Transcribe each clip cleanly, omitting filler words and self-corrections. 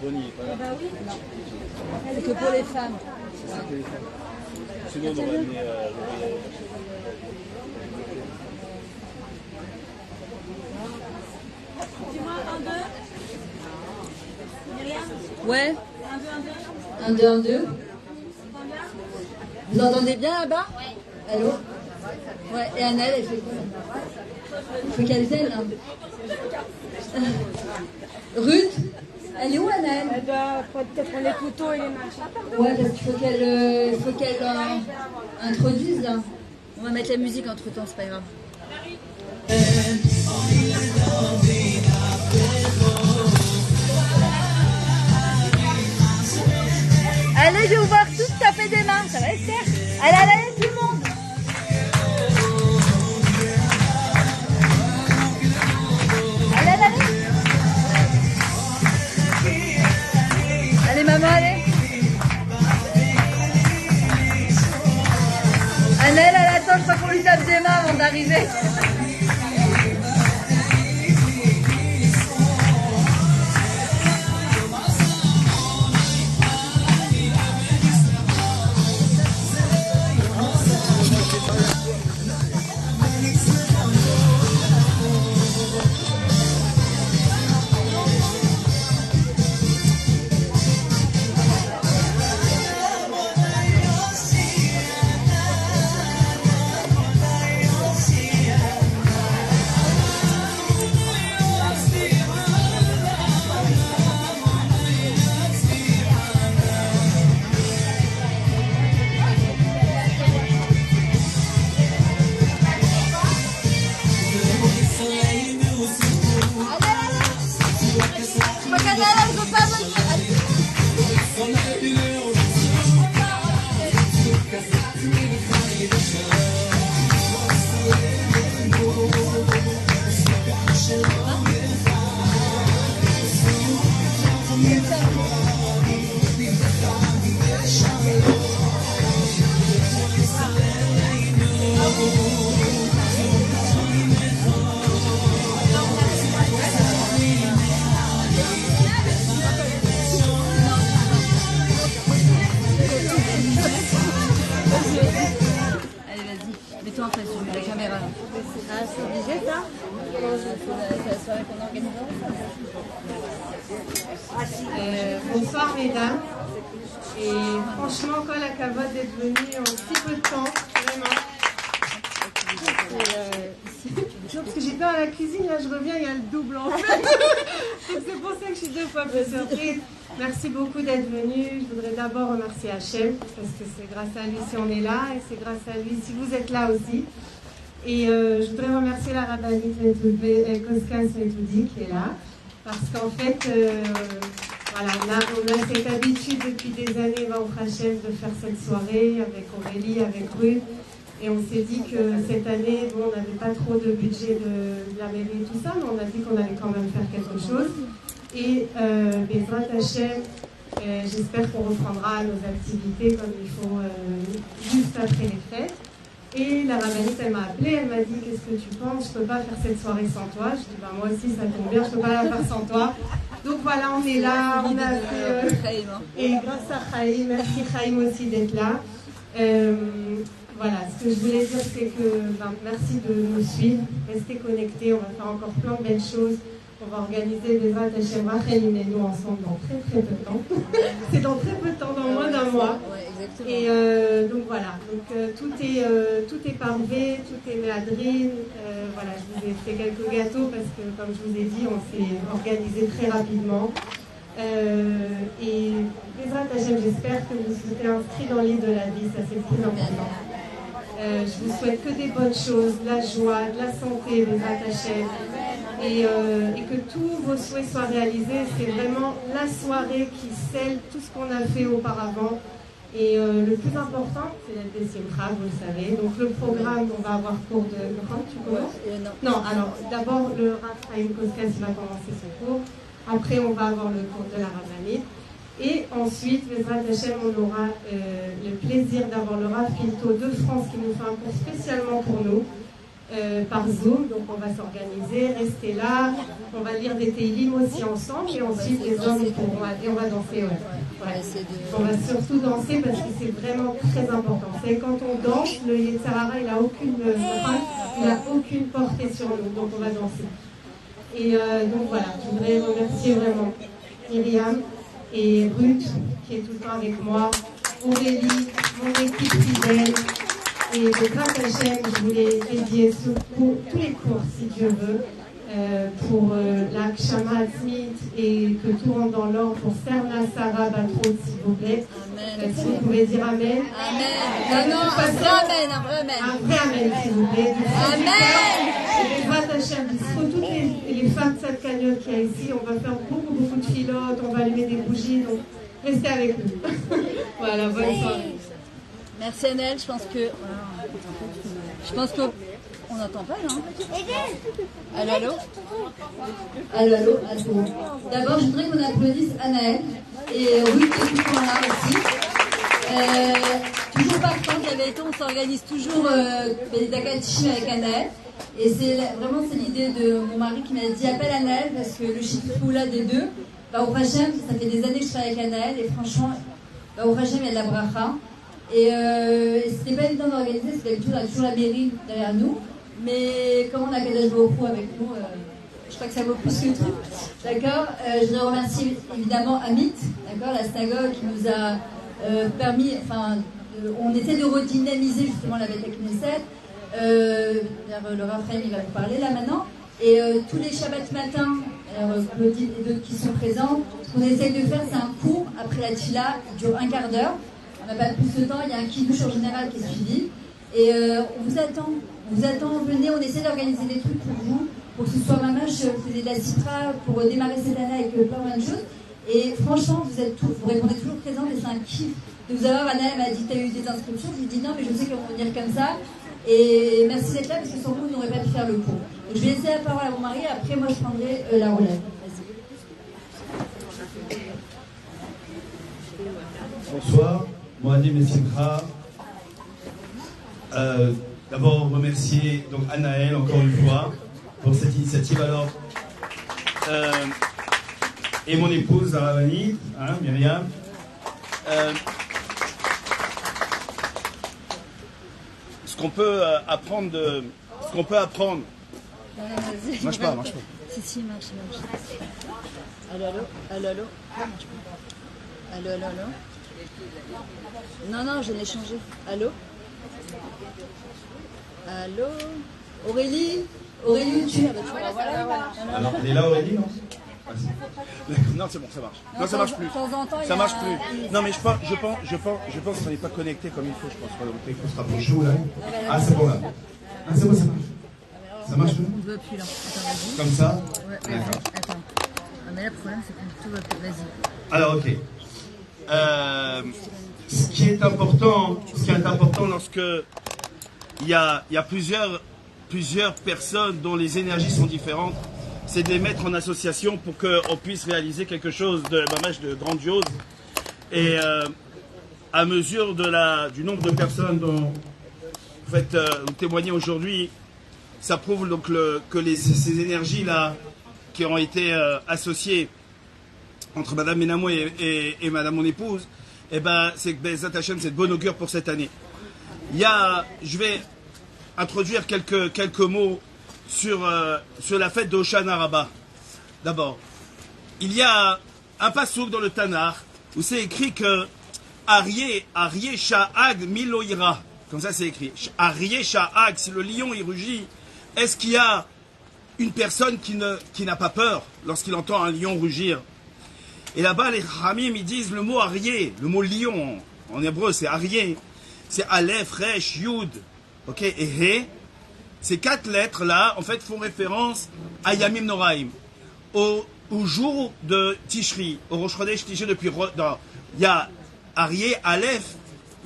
Bonnie, voilà. Bah oui. C'est que pour les femmes. C'est que les femmes. Sinon, on aurait amené Dis-moi, 1, 2. Myriam. Ouais. 1, 2, 1, 2. 1, 2, 1, 2. Vous entendez bien là-bas? Ouais. Allô? Ouais, et Annelle, elle fait quoi? Il faut qu'elle vienne, là. Ruth? Elle est où, Annelle? Elle doit peut-être prendre les couteaux et les machins. Ouais, parce qu'il faut qu'elle introduise, là. On va mettre la musique entre-temps, c'est pas grave. Allez, je vais vous voir tous taper des mains, ça va Esther? Allez, allez, tout le monde! Allez, allez, allez! Allez, maman, allez! Annelle, elle attend, je crois qu'on lui tape des mains avant d'arriver. Mets-toi en face de la caméra. Ah, c'est obligé ça? C'est la soirée qu'on organise ensemble. Bonsoir mesdames. Et franchement, quand la cavotte d'être venue en si peu de temps, vraiment. Parce que j'étais dans la cuisine, là je reviens, il y a le double en fait. Donc c'est pour ça que je suis 2 fois plus surprise. Merci beaucoup d'être venus. Je voudrais d'abord remercier Hachem, parce que c'est grâce à lui si on est là, et c'est grâce à lui si vous êtes là aussi. Et je voudrais remercier la rabbinite Koskas Metoudi qui est là, parce qu'en fait, voilà, on a cette habitude depuis des années, Baruch Hachem, de faire cette soirée avec Aurélie, avec Ruth. Et on s'est dit que cette année, bon, on n'avait pas trop de budget de la mairie et tout ça, mais on a dit qu'on allait quand même faire quelque chose. Et Bezrat Hachem, j'espère qu'on reprendra nos activités comme il faut juste après les fêtes. Et la rabbinite, elle m'a appelée, elle m'a dit qu'est-ce que tu penses, je ne peux pas faire cette soirée sans toi. Je dis bah, moi aussi ça tombe bien, je ne peux pas la faire sans toi. Donc voilà, on est là, on a fait... et grâce à Chaim, merci Chaim aussi d'être là. Voilà, ce que je voulais dire, c'est que merci de nous suivre, restez connectés, on va faire encore plein de belles choses. On va organiser des Hachem Rachel et nous ensemble dans très très peu de temps. C'est dans très peu de temps, dans moins d'un mois. Et donc voilà, donc, tout est parvé, tout est méadrine. Voilà, je vous ai fait quelques gâteaux parce que, comme je vous ai dit, on s'est organisé très rapidement. Et Bezrat Hachem, j'espère que vous serez inscrits dans l'île de la vie, ça c'est très important. Je vous souhaite que des bonnes choses, de la joie, de la santé, Bezrat Hachem, et que tous vos souhaits soient réalisés. C'est vraiment la soirée qui scelle tout ce qu'on a fait auparavant. Et le plus important, c'est la Simcha, vous le savez. Donc le programme, on va avoir cours de... Tu commences? Non, alors d'abord le Rav Chaim Koskas va commencer son cours. Après, on va avoir le cours de la rabbinite. Et ensuite, Bezrat Hachem, on aura le plaisir d'avoir le Rav Pinto de France qui nous fait un cours spécialement pour nous. par Zoom, donc on va s'organiser, rester là, on va lire des Teilim aussi ensemble et ensuite les hommes pourront aller, on va danser. Ouais. On va surtout danser parce que c'est vraiment très important. C'est quand on danse, le Yetzirah, il a aucune portée sur nous, donc on va danser. Et donc voilà, je voudrais remercier vraiment Myriam et Ruth qui est tout le temps avec moi, Aurélie, mon équipe fidèle. Et de grâce à Hachem, je voulais dédier tous les cours, si Dieu veut, pour la Kshama Smith et que tout rentre dans l'ordre pour Serna Sarah Batrot, s'il vous plaît. Amen. Si vous pouvez dire Amen. Amen. Non, un vrai Amen, un vrai Amen. Un vrai Amen, s'il vous plaît. Amen. Et de grâce à Hachem, pour toutes les femmes de cette cagnotte qu'il y a ici, on va faire beaucoup de filotes, on va allumer des bougies, donc restez avec nous. Voilà, bonne soirée. Merci Annelle, je pense qu'on n'entend pas là. Allô. D'abord, je voudrais qu'on applaudisse Anaël et Ruth qui sont là aussi. Toujours partant qu'avec on s'organise toujours des Dakatishim avec Anaël. Et c'est l'idée de mon mari qui m'a dit appelle Anaël parce que le chiffre là des deux, au Hachem, ça fait des années que je travaille avec Anaël et franchement, au Hachem, il y a de la bracha. Et c'était pas évident d'organiser, parce qu'habitude on a toujours la mairie derrière nous, mais comme on a Kadash Baruch avec nous, je crois que ça vaut plus que tout. D'accord. Je voudrais remercier évidemment Amit, d'accord, la synagogue qui nous a permis, on essaie de redynamiser justement la Beth Knesset. Le Raphaël il va vous parler là maintenant. Et tous les Shabbats matin, Claudine et d'autres qui sont présents, ce qu'on essaie de faire, c'est un cours après la Tfila, qui dure un quart d'heure. On n'a pas plus de temps, il y a un kiddush en général qui est suivi. Et on vous attend, venez, on essaie d'organiser des trucs pour vous, pour que ce soit mamache, vous faisiez de la citra pour démarrer cette année avec plein de choses. Et franchement, vous répondez toujours présent, et c'est un kiff de vous avoir. Anna m'a dit, tu as eu des inscriptions, je lui dis non, mais je sais qu'on va venir comme ça. Et merci d'être là, parce que sans vous, on n'aurait pas pu faire le cours. Donc je vais laisser la parole à mon mari, et après moi je prendrai la relève. Bonsoir. Mohadim et Simcha. D'abord remercier donc Anaël encore une fois pour cette initiative. Alors et mon épouse Zaravani, Myriam. Ce qu'on peut apprendre marche pas. Si, marche. Allô. Non, je l'ai changé. Allô. Aurélie, tu es. Alors, elle est là Aurélie, non? Non, c'est bon, ça marche. Non, ça marche plus. Ça marche plus. Non, mais je pense qu'on n'est pas connecté comme il faut, je pense. Il faut se rapprocher là. Ah, c'est bon là. Ah, c'est bon, ça marche. Ça marche plus? On ne veut plus là. Attends, vas-y. Comme ça? Ouais, attends. Mais là, le problème, c'est que tout va plus. Vas-y. Alors, ok. Ce qui est important lorsque il y a plusieurs personnes dont les énergies sont différentes, c'est de les mettre en association pour qu'on puisse réaliser quelque chose de grandiose. Et à mesure du nombre de personnes dont vous témoignez aujourd'hui, ça prouve donc que ces énergies-là qui ont été associées entre Madame Ménamo et Madame mon épouse, c'est de bonne augure pour cette année. Je vais introduire quelques mots sur la fête de Hoshana Rabbah. D'abord, il y a un passouk dans le Tanakh où c'est écrit que Aryeh Sha'ag Miloïra. Comme ça c'est écrit. Aryeh Sha'ag, si le lion il rugit, est-ce qu'il y a une personne qui n'a pas peur lorsqu'il entend un lion rugir? Et là-bas, les Hamim, ils disent le mot Aryeh, le mot lion, en hébreu, c'est Aryeh. C'est Aleph, Resh, Yud, ok, et He. Ces 4 lettres-là, en fait, font référence à Yamim Noraim, au jour de Tishri, au Rosh Chodesh Tishri depuis... Il y a Aryeh, Aleph,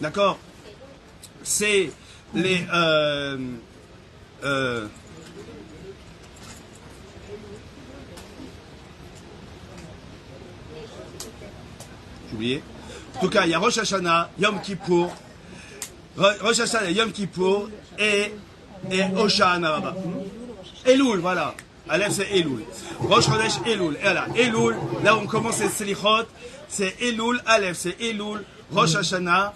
d'accord? C'est les... J'ai oublié. En tout cas, il y a Rosh Hashanah, Yom Kippour, et et Hoshana Rabbah. Elul, voilà. Aleph, c'est Elul. Rosh Chodesh, Elul. Et voilà, Elul, là où on commence les Selichot, c'est Elul, Aleph, c'est Elul, Rosh Hashanah,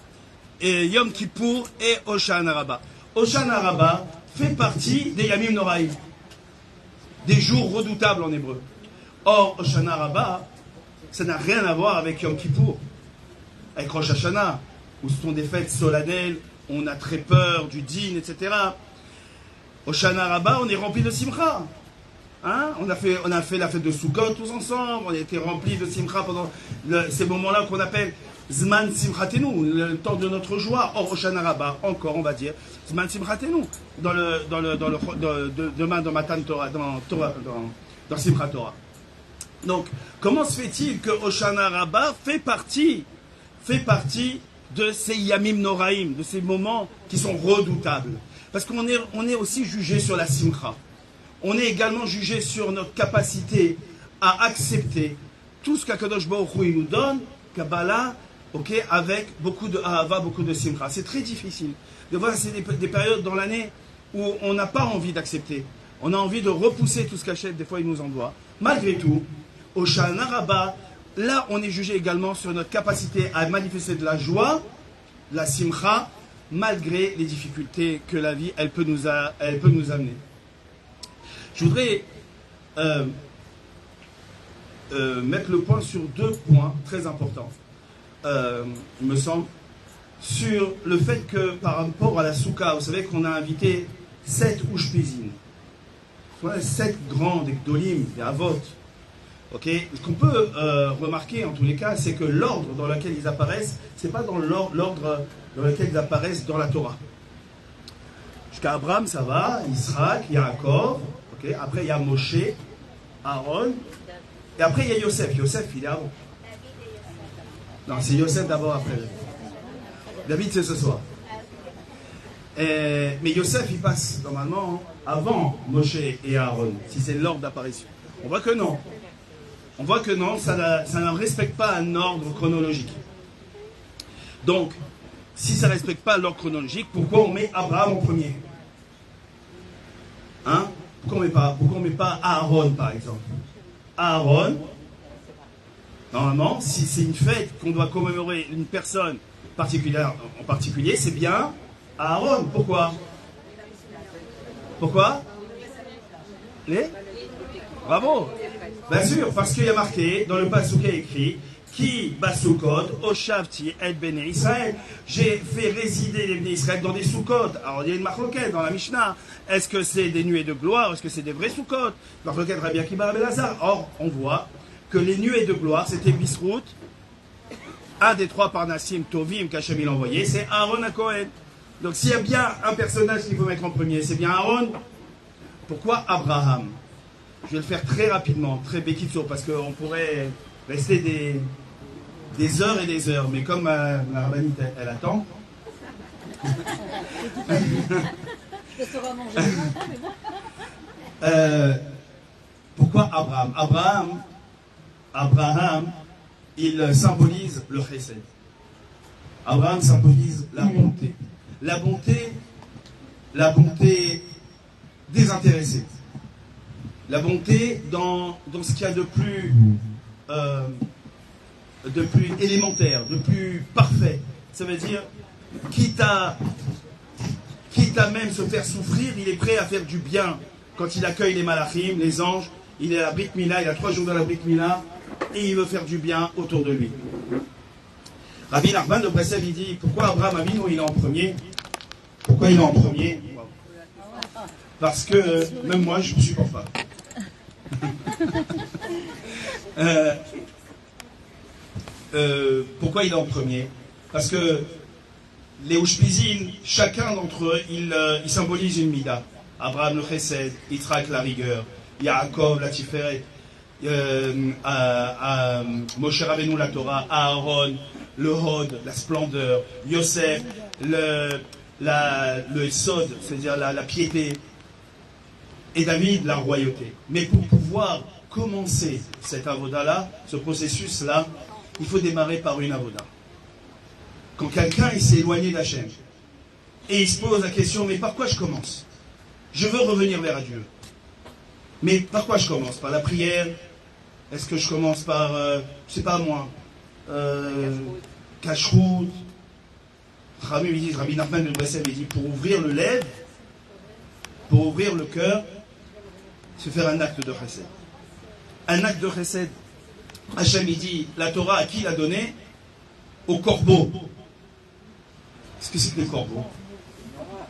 et Yom Kippour et Hoshana Rabbah. Hoshana Rabbah fait partie des Yamim Noraïm, des jours redoutables en hébreu. Or, Hoshana Rabbah, ça n'a rien à voir avec Yom Kippour, avec Rosh Hashanah, où ce sont des fêtes solennelles, on a très peur du din, etc. Hoshana Rabbah, on est rempli de simcha. Hein? On a fait la fête de Sukkot tous ensemble, on a été remplis de simcha pendant ces moments-là qu'on appelle Zman Simchatenu, le temps de notre joie. Or, Hoshana Rabbah, encore, on va dire, Zman Simchatenu, demain dans Matan Torah, dans Simchat Torah. Donc, comment se fait-il que Hoshana Rabbah fait partie de ces Yamim Noraïm, de ces moments qui sont redoutables? Parce qu'on est aussi jugé sur la simcha. On est également jugé sur notre capacité à accepter tout ce qu'Akadosh Baruch Hu nous donne, Kabbalah, avec beaucoup de ahava, beaucoup de simcha. C'est très difficile. De voir, c'est des périodes dans l'année où on n'a pas envie d'accepter. On a envie de repousser tout ce qu'Hachem, des fois, il nous envoie. Malgré tout, Hoshana Rabbah, là, on est jugé également sur notre capacité à manifester de la joie, la simcha, malgré les difficultés que la vie, elle peut nous amener. Je voudrais mettre le point sur deux points très importants, il me semble, sur le fait que par rapport à la soukha, vous savez qu'on a invité 7 Ushpizin, 7 grands Gdolim, des Avot. Okay. Ce qu'on peut remarquer en tous les cas, c'est que l'ordre dans lequel ils apparaissent, c'est pas dans l'ordre dans lequel ils apparaissent dans la Torah. Jusqu'à Abraham, ça va, Israël, Yaakov, okay. Après il y a Moshe, Aaron, et après il y a Yosef. Yosef, il est avant. Non, c'est Yosef d'abord après. David, c'est ce soir. Mais Yosef, il passe normalement avant Moshe et Aaron, si c'est l'ordre d'apparition. On voit que non. On voit que non, ça ne respecte pas un ordre chronologique. Donc, si ça ne respecte pas l'ordre chronologique, pourquoi on met Abraham en premier? Hein? Pourquoi on met pas Aaron, par exemple? Aaron, normalement, si c'est une fête qu'on doit commémorer une personne particulière, en particulier, c'est bien Aaron. Pourquoi? Pourquoi? Bravo! Bien sûr, parce qu'il y a marqué, dans le Pasuk, il y a écrit Ki basukot, oshavti et bene Israël. J'ai fait résider les bene Israël dans des soukot. Alors il y a une marloquette dans la Mishnah. Est-ce que c'est des nuées de gloire? Est-ce que c'est des vrais soukot? Marloquette Rabbi Akiba Rabbi Elazar. Or, on voit que les nuées de gloire, c'était Bisrout, un des 3 Parnassim Tovim qu'Hachem il a envoyé, c'est Aaron à Cohen. Donc s'il y a bien un personnage qu'il faut mettre en premier, c'est bien Aaron. Pourquoi Abraham? Je vais le faire très rapidement, très békitso, parce qu'on pourrait rester des heures et des heures. Mais comme la rabbinite, elle attend. Pourquoi Abraham? Abraham, il symbolise le chesed. Abraham symbolise la bonté. La bonté désintéressée. La bonté dans ce qu'il y a de plus élémentaire, de plus parfait. Ça veut dire, quitte à même se faire souffrir, il est prêt à faire du bien. Quand il accueille les malachim, les anges, il est à la Brit Mila, il a 3 jours dans la Brit Mila, et il veut faire du bien autour de lui. Rabbi Nachman de Breslev, il dit, pourquoi Abraham Avinu, il est en premier? Pourquoi il est en premier? Parce que même moi, je ne supporte pas. Pourquoi il est en premier? Parce que les Ushpizin, chacun d'entre eux, il symbolise une mida. Abraham le chesed, Yitzhak la rigueur, Yaakov la tiferet, Moshe Rabbeinu la Torah, Aaron le hod, la splendeur, Yosef le sod, c'est-à-dire la piété, et David la royauté. Mais pour pouvoir commencer cette avoda-là, ce processus-là, il faut démarrer par une avoda. Quand quelqu'un s'est éloigné d'Hachem, et il se pose la question, mais par quoi je commence? Je veux revenir vers Dieu. Mais par quoi je commence? Par la prière? Est-ce que je commence par, je sais pas moi, Kashrut? Rabbi Nachman de Breslev, il dit, pour ouvrir le lèvre, pour ouvrir le cœur, c'est faire un acte de chesed. Un acte de chesed. Hachem, il dit, la Torah, à qui l'a donné? Au corbeau. Qu'est-ce que c'est que le corbeau?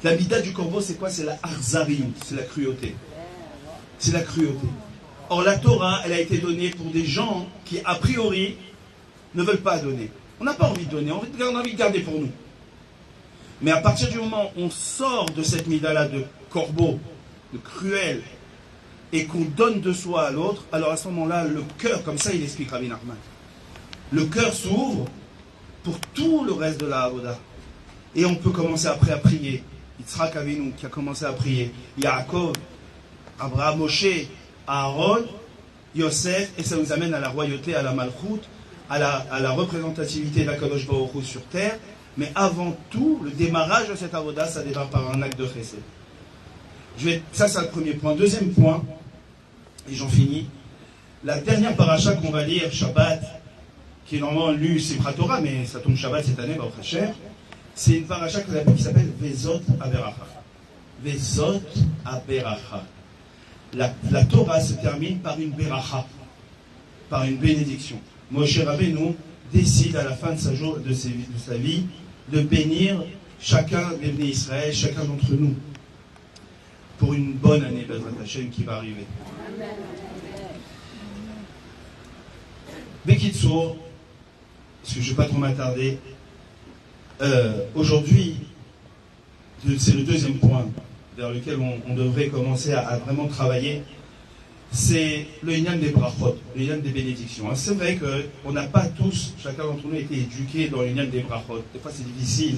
La mida du corbeau, c'est quoi? C'est la harzarim, c'est la cruauté. C'est la cruauté. Or, la Torah, elle a été donnée pour des gens qui, a priori, ne veulent pas donner. On n'a pas envie de donner, on a envie de garder pour nous. Mais à partir du moment où on sort de cette mida-là de corbeau, de cruel, et qu'on donne de soi à l'autre, alors à ce moment-là, le cœur, comme ça il explique Rabbi Nachman, le cœur s'ouvre pour tout le reste de la Avoda. Et on peut commencer après à prier. Yitzhak Avinu qui a commencé à prier, Yaakov, Abraham, Moshe, Aaron, Yosef, et ça nous amène à la royauté, à la malchoute, à la représentativité d'Akadosh Baruch Hu sur terre. Mais avant tout, le démarrage de cette avoda, ça démarre par un acte de chesed. Ça, c'est le premier point. Deuxième point, et j'en finis, la dernière paracha qu'on va lire, Shabbat, qui est normalement lue Simchat Torah, mais ça tombe Shabbat cette année, Baruch Hashem, c'est une paracha qui s'appelle Vezot Aberacha. Vezot Aberacha. La Torah se termine par une beracha, par une bénédiction. Moshe Rabbeinu décide à la fin de sa vie de bénir chacun des bénis Israël, chacun d'entre nous, pour une bonne année Bezrat Hashem qui va arriver. Bekitsour, parce que je ne vais pas trop m'attarder, aujourd'hui, c'est le deuxième point vers lequel on devrait commencer à vraiment travailler, c'est le Inyan des brachot, le Inyan des bénédictions. C'est vrai qu'on n'a pas tous, chacun d'entre nous, été éduqués dans le Inyan des brachot. Des fois c'est difficile,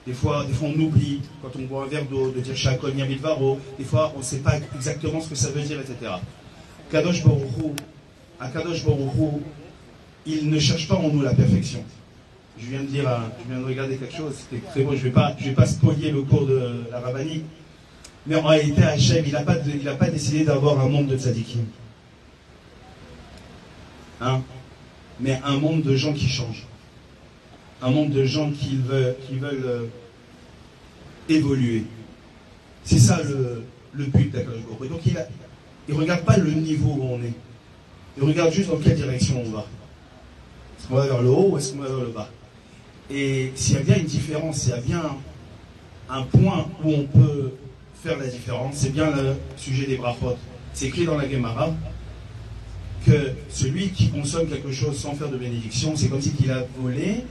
des fois on oublie, quand on boit un verre d'eau, de dire Shakol Yamidvaro, des fois on ne sait pas exactement ce que ça veut dire, etc. Kadosh Baruch Hu, il ne cherche pas en nous la perfection. Je viens de regarder quelque chose, c'était très beau, je vais pas spolier le cours de la rabbinique. Mais en réalité, Hachem, il n'a pas décidé d'avoir un monde de tzadikim. Hein? Mais un monde de gens qui changent. Un monde de gens qui veulent évoluer. C'est ça le but d'Akadosh Baruch Hu. Et donc il ne regarde pas le niveau où on est. Il regarde juste dans quelle direction on va. Est-ce qu'on va vers le haut ou est-ce qu'on va vers le bas? Et s'il y a bien une différence, s'il y a bien un point où on peut faire la différence, c'est bien le sujet des brachot. C'est écrit dans la Gemara que celui qui consomme quelque chose sans faire de bénédiction, c'est comme si il a volé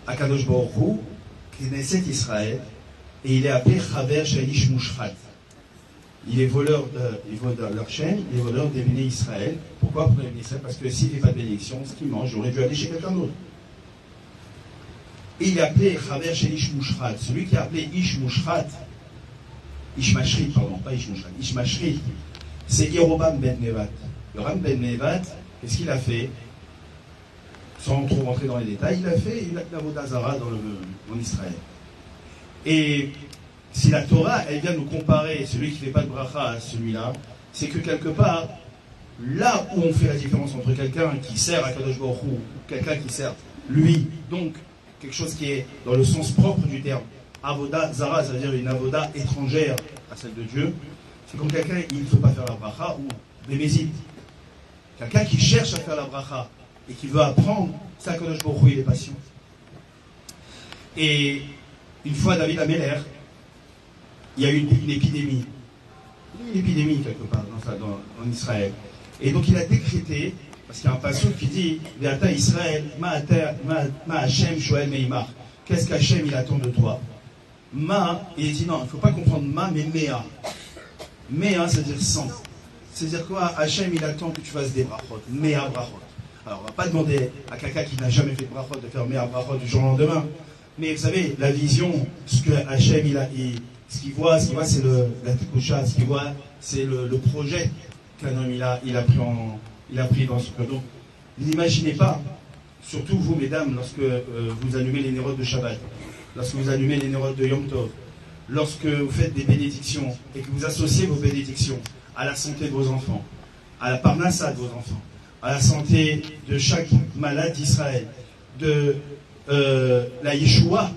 à Kadosh Baruch Hu, Knesset Israël, et il est appelé Chaver Shalish Mushrat. Il est voleur de leur chaîne, il est voleur des béné Israël. Pourquoi pour les béné Israël? Parce que s'il ne fait pas de bénédiction, ce qu'il mange, j'aurais dû aller chez quelqu'un d'autre. Et il est appelé Chaver Shalish Mushrat. Celui qui est appelé Ish Mushrat, Ishmashrit, pardon, pas Ishmushrat, Ishmashrit, c'est Yeroboam ben Nevat. Yeroboam ben Nevat, qu'est-ce qu'il a fait? Sans trop rentrer dans les détails, il a fait la Avodah Zara en Israël. Et si la Torah, elle vient nous comparer celui qui ne fait pas de bracha à celui-là, c'est que quelque part, là où on fait la différence entre quelqu'un qui sert à Kadosh Baruch Hu, ou quelqu'un qui sert lui, donc quelque chose qui est dans le sens propre du terme, Avodah Zara, c'est-à-dire une avoda étrangère à celle de Dieu, c'est quand quelqu'un il ne veut pas faire la bracha ou bémézit. Quelqu'un qui cherche à faire la bracha et qui veut apprendre, c'est à Kadosh Baruch Hu, il est patient. Et une fois David Améler, il y a eu une épidémie. Une épidémie quelque part en Israël. Et donc il a décrété, parce qu'il y a un passage qui dit Ve'ata Israël, ma Hashem shoel meimar. Qu'est-ce qu'Hachem il attend de toi? Ma, et il dit non, il ne faut pas comprendre ma, mais mea. Mea, c'est-à-dire 100. C'est-à-dire quoi? Hachem, il attend que tu fasses des brachot. Mea brachot. Alors, on ne va pas demander à quelqu'un qui n'a jamais fait de brachot de faire mea brachot du jour au lendemain. Mais vous savez, la vision, ce que Hachem, ce qu'il voit, c'est la tikoucha. Ce qu'il voit, c'est le projet qu'un homme, il a pris dans ce cœur. Donc, n'imaginez pas, surtout vous, mesdames, lorsque vous allumez les nérodes de Shabbat, lorsque vous allumez les nérodes de Yom Tov, lorsque vous faites des bénédictions et que vous associez vos bénédictions à la santé de vos enfants, à la parnassa de vos enfants, à la santé de chaque malade d'Israël, de la Yeshua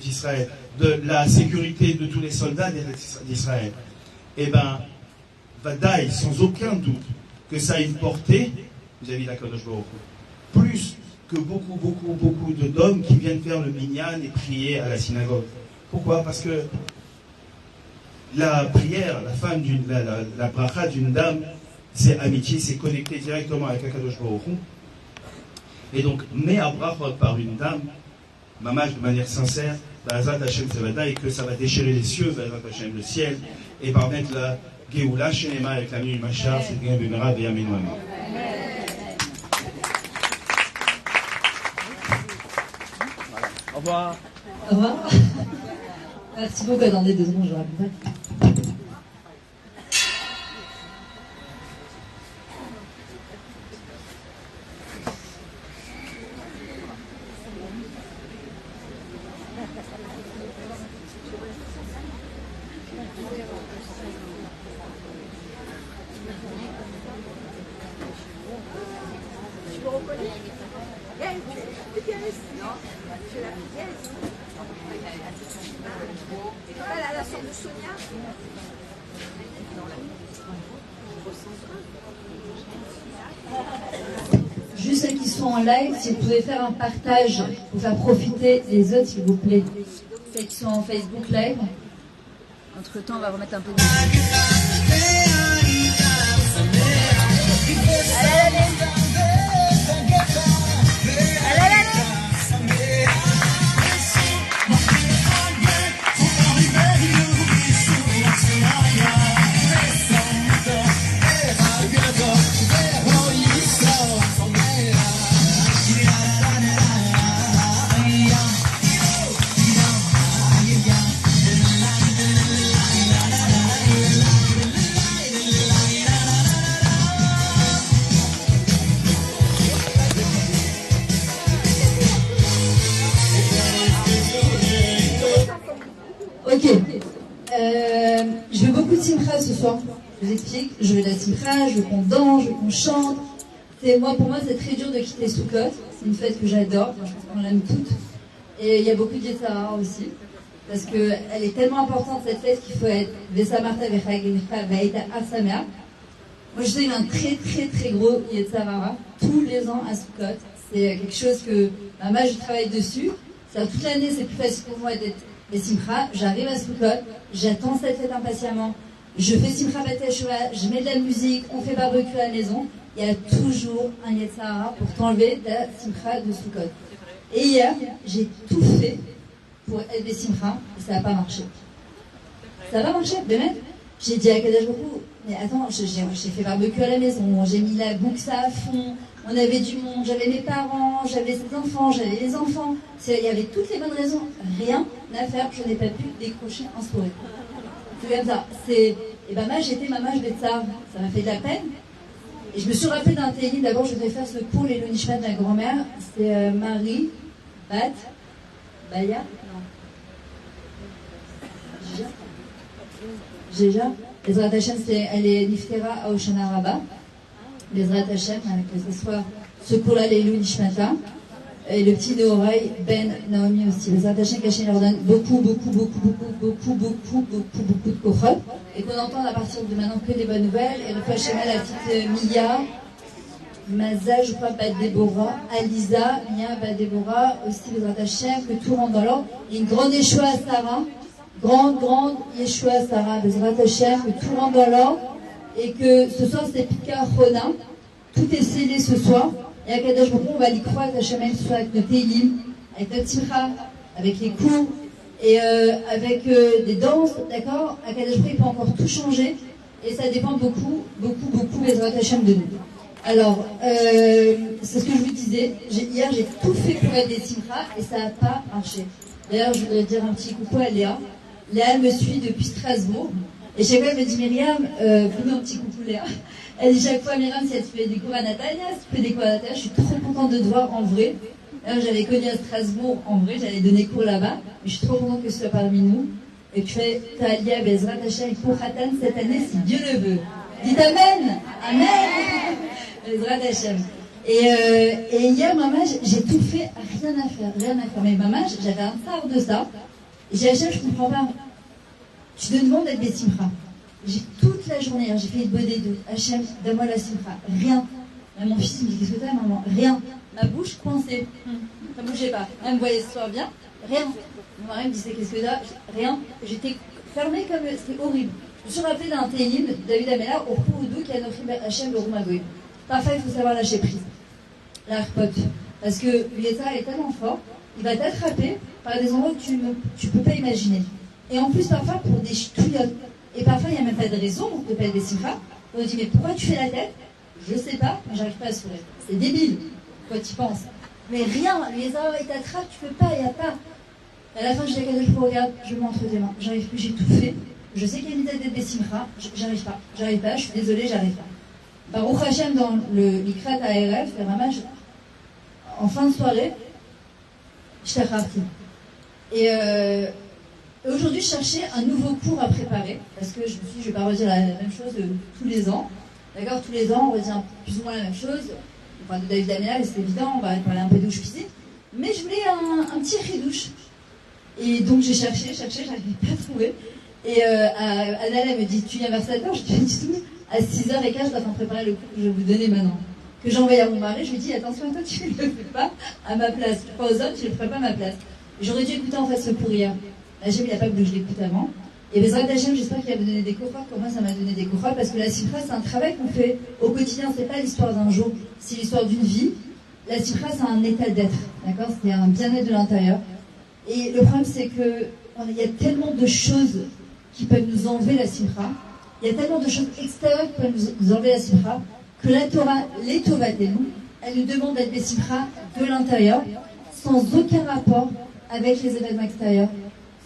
d'Israël, de la sécurité de tous les soldats d'Israël, eh bien, Vadaï, sans aucun doute, que ça a une portée vis-à-vis d'Akadosh Baruch Hu, plus que beaucoup d'hommes qui viennent faire le minyan et prier à la synagogue. Pourquoi? Parce que la prière, la bracha d'une dame, c'est amitié, c'est connecté directement avec Akadosh Baruch Hu. Et donc, mais à brachot par une dame, mamash de manière sincère, Ba'azat Hashem Sevada, et que ça va déchirer les cieux, Ba'azat Hashem le ciel, et permettre la Geoula Shenema avec la nuit Machar, c'est bien Bimera, Beyamenu Amen. Au revoir. Au revoir. Merci beaucoup. Attendez 2 secondes, je rappelle. Juste ceux qui sont en live, si vous pouvez faire un partage pour faire profiter les autres, s'il vous plaît. Ceux qui sont en Facebook live. Entre temps, on va remettre un peu de Ok. Je veux beaucoup de simcha ce soir. Je vous explique. Je veux de la simcha, je veux qu'on danse, je veux qu'on chante. Pour moi, c'est très dur de quitter Sukkot. C'est une fête que j'adore. Je pense qu'on l'aime toutes. Et il y a beaucoup de Yetzirah aussi. Parce qu'elle est tellement importante cette fête qu'il faut être Vesamarta Vechagecha Veita Asamea. Moi, je sais un très gros Yetzirah tous les ans à Sukkot. C'est quelque chose que moi, je travaille dessus. Toute l'année, c'est plus facile pour moi d'être les Simcha. J'arrive à Sukkot, j'attends cette fête impatiemment. Je fais Simcha Bateshua, je mets de la musique, on fait barbecue à la maison. Il y a toujours un Yetzirah pour t'enlever de la Simcha de Sukkot. Et hier, j'ai tout fait pour être des Simcha et ça n'a pas marché. Ça n'a pas marché, Bémet. J'ai dit à Kadosh Baruch Hu, mais attends, j'ai fait barbecue à la maison, j'ai mis la bouksa à fond, on avait du monde, j'avais mes parents, j'avais ses enfants, j'avais les enfants. Il y avait toutes les bonnes raisons, rien à faire, je n'ai pas pu décrocher un sourire. C'est comme ça. Et ben moi, j'étais maman Betzar, ça m'a fait de la peine. Et je me suis rappelé d'un télé, d'abord je devais faire ce cours, les Nishmat de ma grand-mère, c'est Marie, Bat, Baya, non. Jéja. Bezrat Hashem, elle est Niftera à Oshana Rabba. Bezrat Hashem, que ce soit ce cours-là, les Nishmata. Et le petit Nehorai, Ben Naomi aussi. Bezrat Hashem, Kachin leur donne beaucoup de kochot. Et qu'on entende à partir de maintenant que des bonnes nouvelles. Et Refa Hashem, la petite Mia, Maza, je crois, Bat Deborah, Aliza, Mia, Bat Deborah, aussi Bezrat Hashem, que tout rentre dans l'ordre. Et une grande Yeshua à Sarah. Grande Yeshua Sarah, Bezrat Hashem, que tout rentre dans l'ordre et que ce soir c'est Pika Chona, tout est scellé ce soir et à Kadosh Baruch Hu, on va l'y croire, Hashem, ce soir avec notre Télim, avec notre Simcha, avec les cours et avec des danses, d'accord. À Kadosh Baruch Hu, il peut encore tout changer et ça dépend beaucoup Bezrat Hashem de nous. Alors, c'est ce que je vous disais, hier j'ai tout fait pour être des Simcha et ça n'a pas marché. D'ailleurs, je voudrais dire un petit coucou à Léa. Léa me suit depuis Strasbourg. Et chaque fois, elle me dit, Myriam, un petit coucou Léa. Elle dit chaque fois, Myriam, si elle fait des cours à Natalia, si tu fais des cours à Natalia, je suis trop contente de te voir en vrai. J'avais connu à Strasbourg en vrai, j'allais donner cours là-bas. Mais je suis trop contente que tu sois parmi nous. et tu fais Talia Bezrat Hashem pour Khatan cette année si Dieu le veut. Dites Amen. Amen. Bezrat Hashem. Et hier, maman, j'ai tout fait, rien à faire. Mais maman, j'avais un phare de ça. Et j'ai Hachem, je comprends pas. Tu te demandes d'être Bessimcha. J'ai toute la journée, j'ai fait une bodé de Hachem, donne-moi la Simcha. Rien. Même mon fils il me dit, qu'est-ce que t'as, maman? Rien. Ma bouche coincée. Ça bougeait pas. Elle me voyait ce soir bien. Rien. Mon mari me disait, qu'est-ce que t'as? Rien. J'étais fermée comme, c'était horrible. Je me suis rappelée d'un télim de David Amélar, au Poudoudou, qui a notre Hachem, le Roumagoy. Parfois, il faut savoir lâcher prise. L'Arpot. Parce que l'État est tellement fort, il va t'attraper par des endroits que tu peux pas imaginer. Et en plus, parfois, pour des ch'touillottes. Et parfois, il n'y a même pas de raison pour te payer des simchas. On me dit, mais pourquoi tu fais la tête? Je sais pas, mais j'arrive pas à sourire. C'est débile, quoi tu penses. Mais rien, les arbres, ils t'attrapent, tu peux pas, il n'y a pas. À la fin, je dis à Kadosh, regarde, je m'entre tes mains. J'arrive plus, j'ai tout fait. Je sais qu'il y a une idée des simchas, j'arrive pas, je suis désolée, j'arrive pas. Baruch Hashem, dans l'Ikrat ARF, le ramage, en fin de soirée, je t'ai rappelé. Et aujourd'hui, je cherchais un nouveau cours à préparer, parce que je me suis dit, je ne vais pas redire la même chose tous les ans. D'accord, tous les ans, on redit plus ou moins la même chose. Enfin, de David Amélar, c'est évident, on va parler un peu de douche cuisine. Mais je voulais un petit ridouche. Et donc, j'ai cherché, j'arrivais pas à trouver. Et Anna, elle me dit, tu viens vers 7h? Je dis, du tout. À 6h15, je dois en préparer le cours que je vais vous donner maintenant. Que j'ai envoyé à mon mari, je lui dis, attention, toi, tu ne le fais pas à ma place. Pas aux autres, tu ne le ferais pas à ma place. J'aurais dû écouter en fait ce cours hier. Hachem, il n'a pas voulu que je l'écoute avant. Et Bezrat Hachem, j'espère qu'il va me donner des cours. Comme moi, ça m'a donné des cours. Parce que la simcha, c'est un travail qu'on fait au quotidien. C'est pas l'histoire d'un jour, c'est l'histoire d'une vie. La simcha, c'est un état d'être. D'accord? C'est un bien-être de l'intérieur. Et le problème, c'est que il y a tellement de choses qui peuvent nous enlever la simcha. Il y a tellement de choses extérieures qui peuvent nous enlever la simcha, que la Torah, les Tovatenu, elle nous demande d'être des simcha de l'intérieur, sans aucun rapport avec les événements extérieurs,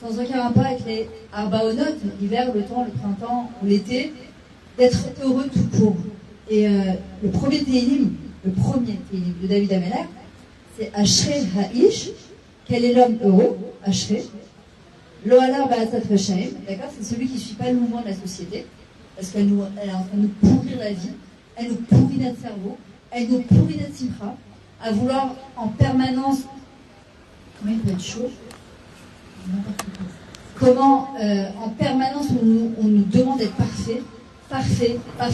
sans aucun rapport avec les arbaonot, l'hiver, le temps, le printemps ou l'été, d'être heureux tout court. Et le premier télim de David Amélar, c'est Ashrei Ha'ish, quel est l'homme heureux, Ashrei, Lo alar ba'atat rechaim, d'accord, c'est celui qui ne suit pas le mouvement de la société, parce qu'elle est en train de nous pourrir la vie, elle nous pourrit notre cerveau, elle nous pourrit notre simcha, à vouloir en permanence. Comment il peut être chaud? Comment en permanence on nous demande d'être parfait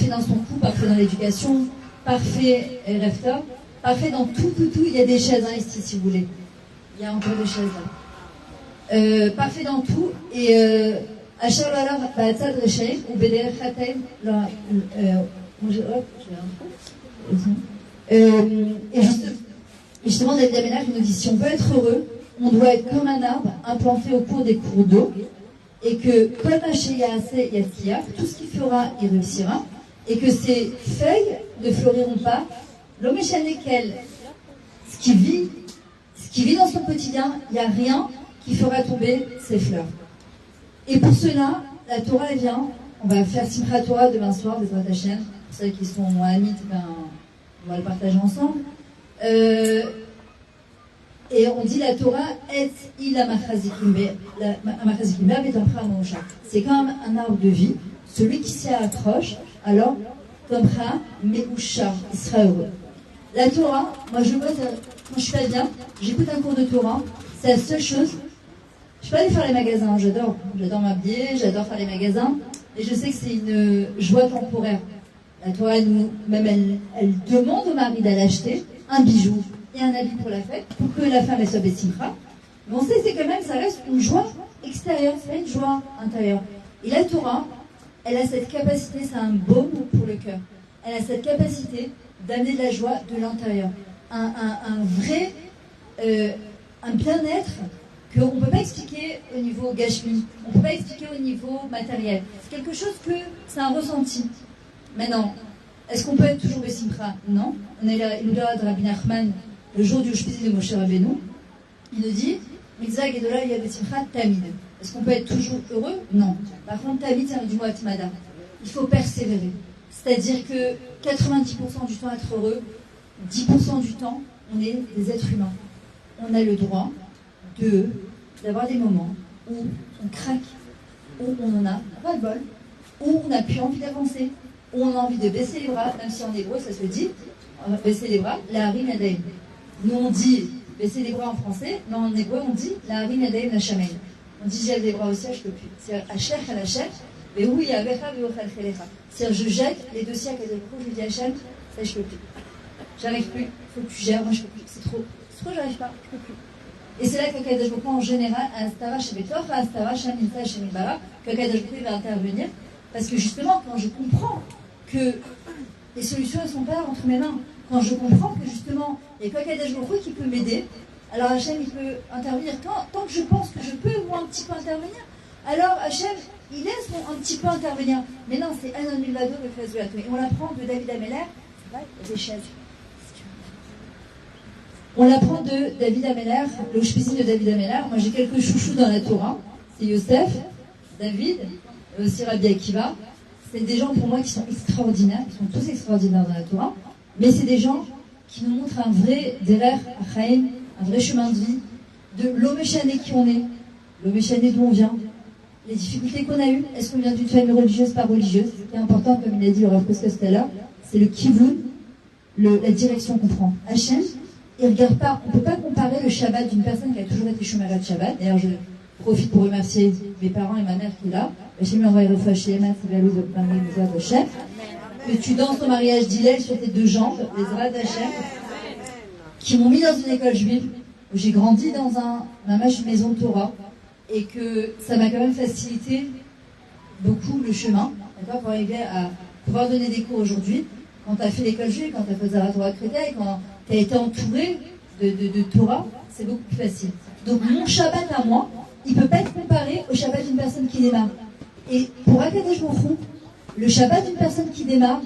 dans son coup, parfait dans l'éducation, parfait rêveur, parfait dans tout. Il y a des chaises ici si vous voulez. Il y a encore des chaises là. Parfait dans tout et Asher Lalar Ba'atzad Rechaim ou Beder Khatem et justement David Amélar nous dit si on veut être heureux, on doit être comme un arbre implanté au cours des cours d'eau et que Kol Maché Yaaseh Yatzliach, tout ce qu'il fera, il réussira et que ses feuilles ne fleuriront pas. L'homme échanéquel, ce qui vit dans son quotidien, il n'y a rien qui fera tomber ses fleurs. Et pour cela, la Torah elle vient, on va faire Simchat Torah demain soir, des Hachem. Pour ceux qui sont amis, on va le partager ensemble. Et on dit la Torah est il amachazikim c'est comme un arbre de vie. Celui qui s'y accroche, alors tomra meusha, il sera heureux. La Torah, moi je bosse quand je suis pas bien, j'écoute un cours de Torah, c'est la seule chose. Je peux aller faire les magasins, j'adore m'habiller, j'adore faire les magasins, et je sais que c'est une joie temporaire. La Torah, elle demande au mari d'aller acheter un bijou et un habit pour la fête, pour que la femme elle soit bessimcha. Mais on sait c'est quand même, ça reste une joie extérieure, c'est pas une joie intérieure. Et la Torah, elle a cette capacité, c'est un baume pour le cœur. Elle a cette capacité d'amener de la joie de l'intérieur. Un vrai, un bien-être qu'on ne peut pas expliquer au niveau gashmi, on ne peut pas expliquer au niveau matériel. C'est quelque chose que c'est un ressenti. Maintenant, est-ce qu'on peut être toujours bessimcha? Non. On a il nous de Rabbi Nachman, le jour du Ushpizi de Moshe Rabbeinu, il nous dit Mitzvah Gedola Yah Besimcha Tamid. Est-ce qu'on peut être toujours heureux? Non. Par contre, Tamid, c'est du mot Atmada. Il faut persévérer. C'est-à-dire que 90% du temps être heureux, 10% du temps, on est des êtres humains. On a le droit d'avoir des moments où on craque, où on en a pas le bol, où on n'a plus envie d'avancer, où on a envie de baisser les bras, même si en hébreu ça se dit, baisser les bras, la harim yadaim. Nous on dit baisser les bras en français, mais en hébreu on dit la harim yadaim la shamen. On dit jette les bras au ciel, je peux plus. C'est-à-dire Hachem à la chef, mais oui, avecha veochal chelecha. C'est-à-dire je jette les dossiers à Kadekro, je dis Hachem, ça je peux plus. J'arrive plus, faut que tu gères, moi je peux plus, c'est trop, j'arrive pas, je peux plus. Et c'est là que Kadosh Baruch Hu, en général, à Astara Shebetor, à Astara Sheminta Shemibara, que Kadosh Baruch Hu va intervenir, parce que justement, quand je comprends que les solutions ne sont pas entre mes mains, quand je comprends que justement, il y a Kadosh Baruch Hu qui peut m'aider, alors Hachem il peut intervenir tant que je pense que je peux moi un petit peu intervenir, alors Hachem il laisse un petit peu intervenir. Mais non, c'est Anon Milvado le Fazulato. Et on l'apprend de David Ameller, c'est vrai, il y a des chaises. On l'apprend de David Ameller, le Ushpizin de David Ameller. Moi j'ai quelques chouchous dans la Torah. C'est Yosef, David, aussi Rabbi Akiva. C'est des gens pour moi qui sont extraordinaires, ils sont tous extraordinaires dans la Torah. Mais c'est des gens qui nous montrent un vrai derer achaim, un vrai chemin de vie, de l'Omeshané qui on est, l'Omeshané d'où on vient, les difficultés qu'on a eues. Est-ce qu'on vient d'une famille religieuse, pas religieuse? Ce qui est important, comme il a dit le Rav Koska tout à l'heure, c'est le kivun, la direction qu'on prend. Hachem, il regarde pas, on ne peut pas comparer le Shabbat d'une personne qui a toujours été chômeur de Shabbat. D'ailleurs, je profite pour remercier mes parents et ma mère qui est là. Hachem lui envoie le fâché, Hachem. Que tu danses ton mariage d'Hillel sur tes deux jambes, les Zrat Hachem, qui m'ont mis dans une école juive, où j'ai grandi dans ma maison de Torah, et que ça m'a quand même facilité beaucoup le chemin, d'accord, pour arriver à pouvoir donner des cours aujourd'hui. Quand tu as fait l'école juive, quand tu as fait Zaratora Créteil, quand tu as été entouré de Torah, c'est beaucoup plus facile. Donc mon Shabbat à moi, il ne peut pas être comparé au Shabbat d'une personne qui démarre. Et pour Akadosh Baruch Hu, le Shabbat d'une personne qui démarre,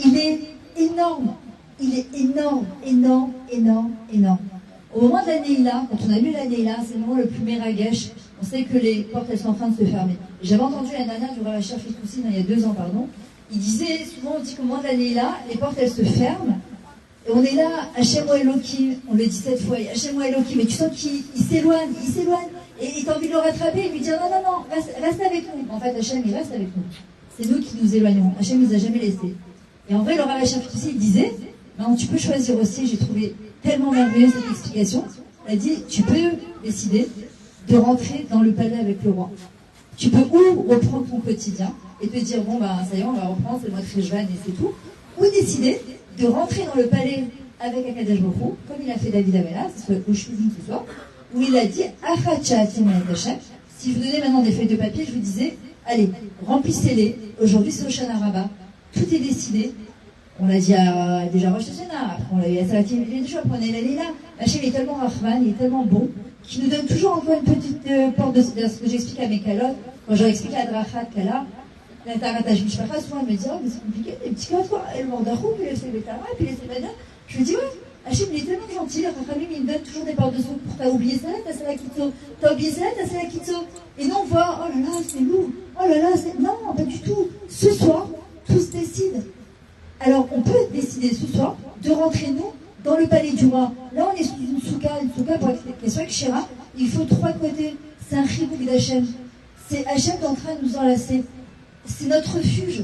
il est énorme. Il est énorme, énorme, énorme, énorme. Au moment de la Neila, quand on a lu la Neila, c'est le moment le plus méragesh. On sait que les portes, elles sont en train de se fermer. J'avais entendu l'année dernière du Rav Asher Fitoussi, il y a 2 ans, pardon. Il disait, souvent on dit qu'au moment de la Neila, les portes, elles se ferment. Et on est là, Hachem ou Elohim, on le dit 7 fois, Hachem ou Elohim, mais tu sens qu'il s'éloigne. Et t'as envie de le rattraper et lui dire, non, reste avec nous. En fait, Hachem, il reste avec nous. C'est nous qui nous éloignons. Hachem nous a jamais laissés. Et en vrai, le Rav Asher Fitoussi, il disait, non, tu peux choisir aussi, j'ai trouvé tellement merveilleuse cette explication. Elle a dit, tu peux décider de rentrer dans le palais avec le roi. Tu peux ou reprendre ton quotidien et te dire, bon, ça y est, on va reprendre, c'est le mois de Tcheshvan et c'est tout. Ou décider de rentrer dans le palais avec Akadosh Baruch Hu, comme il a fait David Amela, c'est ce que je faisais ce soir, où il a dit, si je vous donnais maintenant des feuilles de papier, je vous disais, allez, remplissez-les. Aujourd'hui, c'est au Shana Rabbah. Tout est décidé. On l'a dit déjà Rosh Hashanah, après on l'a eu à Salatim, après on a eu la Lila. Hachem est tellement Rahman, il est tellement bon, qu'il nous donne toujours encore une petite porte de ce que j'explique à mes calottes. Quand je leur explique à Drachat, Kala, la Tarataj Mishpacha, souvent elle me dit, oh mais c'est compliqué, les petits calottes, quoi, elle Mordarou, puis les Sebetara, puis les Sebada. Je lui dis, ouais, Hachem il est tellement gentil, Rachamim il me donne toujours des portes de souk pour t'as oublié ça, t'as ça la Kitso, t'as oublié ça, t'as ça la Kitso. Et non, on voit, oh là là, c'est lourd, oh là là, c'est. Non, pas du tout. Ce soir, tout se décide. Alors, on peut décider ce soir de rentrer, nous, dans le palais du roi. Là, on est sous une souka pour qu'elle soit Kshira. Il faut 3 côtés. C'est un chibouk d'Hachem. C'est Hachem qui est en train de nous enlacer. C'est notre refuge.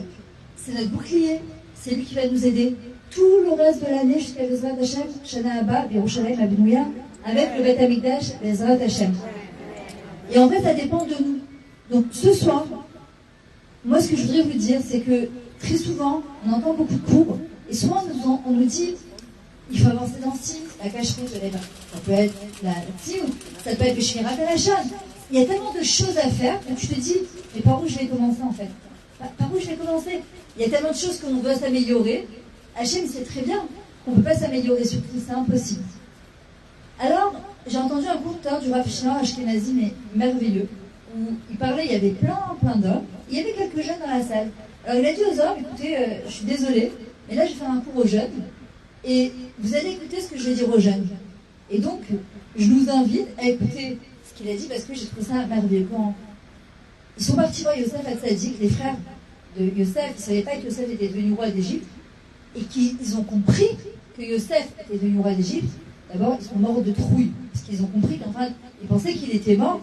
C'est notre bouclier. C'est lui qui va nous aider. Tout le reste de l'année, jusqu'à Bezrat Hachem, Shana Abba, Yerushalayim, Abinouya, avec le Beth Amikdash, Bezrat Hachem. Et en fait, ça dépend de nous. Donc, ce soir, moi, ce que je voudrais vous dire, c'est que très souvent, on entend beaucoup de cours, et souvent on nous dit, il faut avancer dans ce style, la cacherie, ça peut être la tiout, ça peut être le shmirat à la chaîne. Il y a tellement de choses à faire que tu te dis, mais par où je vais commencer en fait? Par où je vais commencer? Il y a tellement de choses qu'on doit s'améliorer. Hachem sait très bien qu'on ne peut pas s'améliorer sur tout, c'est impossible. Alors, j'ai entendu un cours du Rav Shlomo Ashkenazi, mais merveilleux, où il parlait, il y avait plein d'hommes, il y avait quelques jeunes dans la salle. Alors il a dit aux hommes, écoutez, je suis désolée, mais là je vais faire un cours aux jeunes, et vous allez écouter ce que je vais dire aux jeunes. Et donc, je vous invite à écouter ce qu'il a dit, parce que j'ai trouvé ça merveilleux. Quand ils sont partis voir Yosef Hatzadik, les frères de Yosef, ils ne savaient pas que Yosef était devenu roi d'Égypte, et qu'ils ont compris que Yosef était devenu roi d'Égypte. D'abord, ils sont morts de trouille, parce qu'ils ont compris qu'enfin, ils pensaient qu'il était mort,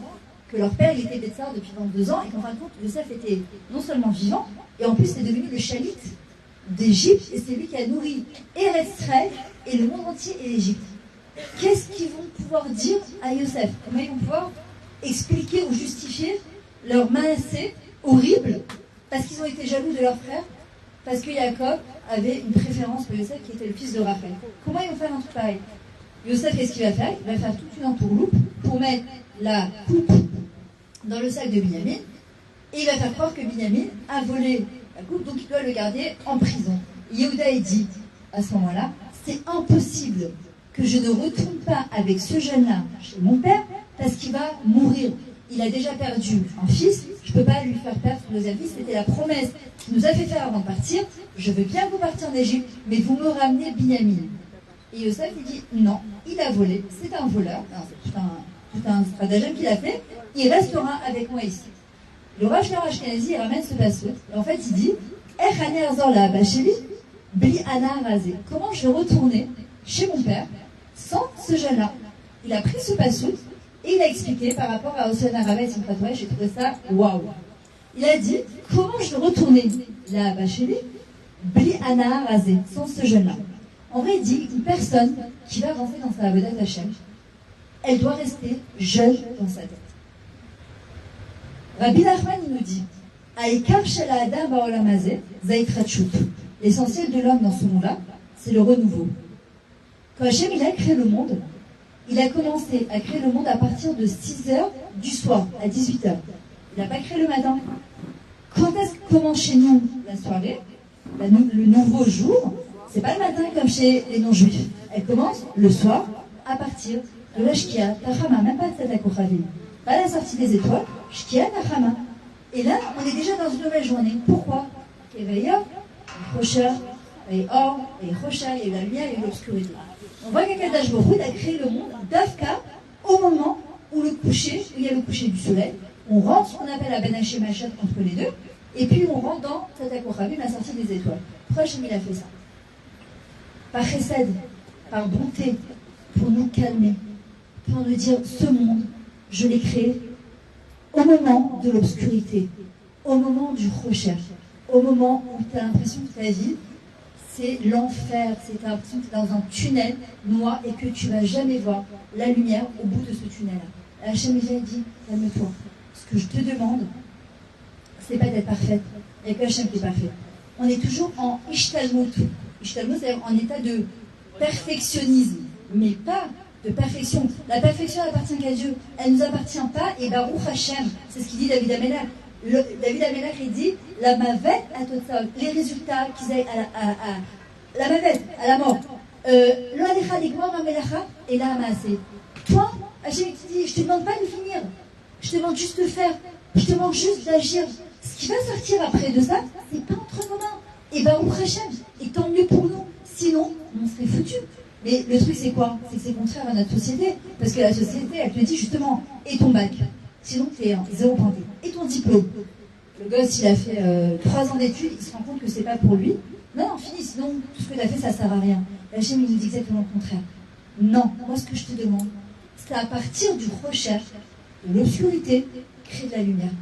que leur père il était Bétsar depuis 22 ans et qu'en fin de compte, Yosef était non seulement vivant, et en plus c'est devenu le chalit d'Égypte, et c'est lui qui a nourri Eretz Israël et le monde entier et l'Égypte. Qu'est-ce qu'ils vont pouvoir dire à Yosef? Comment ils vont pouvoir expliquer ou justifier leur manassé horrible parce qu'ils ont été jaloux de leur frère, parce que Jacob avait une préférence pour Yosef qui était le fils de Rachel. Comment ils vont faire un truc pareil? Yosef, qu'est-ce qu'il va faire? Il va faire toute une entourloupe pour mettre la coupe dans le sac de Binyamin, et il va faire croire que Binyamin a volé la coupe, donc il doit le garder en prison. Yehuda est dit à ce moment-là, c'est impossible que je ne retourne pas avec ce jeune-là chez mon père parce qu'il va mourir. Il a déjà perdu un fils, je ne peux pas lui faire perdre son deuxième fils, c'était la promesse qu'il nous a fait faire avant de partir. Je veux bien vous partir en Égypte, mais vous me ramenez Binyamin. Et Yosef il dit non, il a volé, c'est un voleur. C'est tout un stratagème qu'il a fait, il restera avec moi ici. Le Rav Shlomo Ashkenazi il ramène ce passage, et en fait il dit comment je vais retourner chez mon père sans ce jeune-là? Il a pris ce passage et il a expliqué par rapport à Osana Ravet son tatouage, j'ai trouvé ça waouh. Il a dit comment je vais retourner là chez lui Bli Ana Razé, sans ce jeune-là. En vrai, il dit une personne qui va rentrer dans sa Avodat Hashem, elle doit rester jeune dans sa tête. Rabbi Nachman il nous dit Aïkar Shel Adam Ba'olam Hazeh Zaitratchut. L'essentiel de l'homme dans ce monde-là, c'est le renouveau. Quand Hachem il a créé le monde, il a commencé à créer le monde à partir de 6h du soir, à 18h. Il n'a pas créé le matin. Quand est-ce que commence chez nous la soirée, le nouveau jour? C'est pas le matin comme chez les non-juifs. Elle commence le soir à partir de la Shkia, Tachama, même pas de Tzedakochavim. Pas la sortie des étoiles, Shkia, Tachama. Et là, on est déjà dans une nouvelle journée. Pourquoi? Keveya, Rocher, et Or, et Rocher, il y a eu la lumière, il y a eu l'obscurité. On voit qu'Akadosh Baruch Hu a créé le monde d'Afka au moment où il y a le coucher du soleil. On rentre ce qu'on appelle la Ben Hashem Hachet entre les deux, et puis on rentre dans Tzedakochavim, la sortie des étoiles. Pourquoi Hachem il a fait ça? Par chesed, par bonté, pour nous calmer, pour nous dire ce monde, je l'ai créé au moment de l'obscurité, au moment du recherche, au moment où tu as l'impression que ta vie, c'est l'enfer, c'est tu as l'impression que tu es dans un tunnel noir et que tu ne vas jamais voir la lumière au bout de ce tunnel-là. Hachem il dit, calme-toi. Ce que je te demande, c'est pas d'être parfaite. Il n'y a que Hachem qui est parfait. On est toujours en ishtalmut. Ishtalmut, c'est-à-dire en état de perfectionnisme, mais pas de perfection. La perfection appartient qu'à Dieu. Elle ne nous appartient pas. Et Baruch Hashem, c'est ce qu'il dit David Amelach. David Amelach, il dit la mavet à Totsaot, les résultats qu'ils aient à la mavet, à la mort. L'Alecha d'Igmor Amelacha et là Amassé. Toi, Hachem, il dit je te demande pas de finir. Je te demande juste de faire. Je te demande juste d'agir. Ce qui va sortir après de ça, c'est pas entre nos mains. Et Baruch Hashem, et tant mieux pour nous. Sinon, on serait foutus. Mais le truc, c'est quoi? C'est que c'est contraire à notre société. Parce que la société, elle te dit justement, et ton bac? Sinon, tu es zéro pointé. Et ton diplôme? Le gosse, il a fait 3 ans d'études, il se rend compte que c'est pas pour lui. Non, fini, sinon, tout ce que tu as fait, ça sert à rien. La Hachem, il nous dit exactement le contraire. Non, moi, ce que je te demande, c'est à partir du recherche, de l'obscurité, créer de la lumière.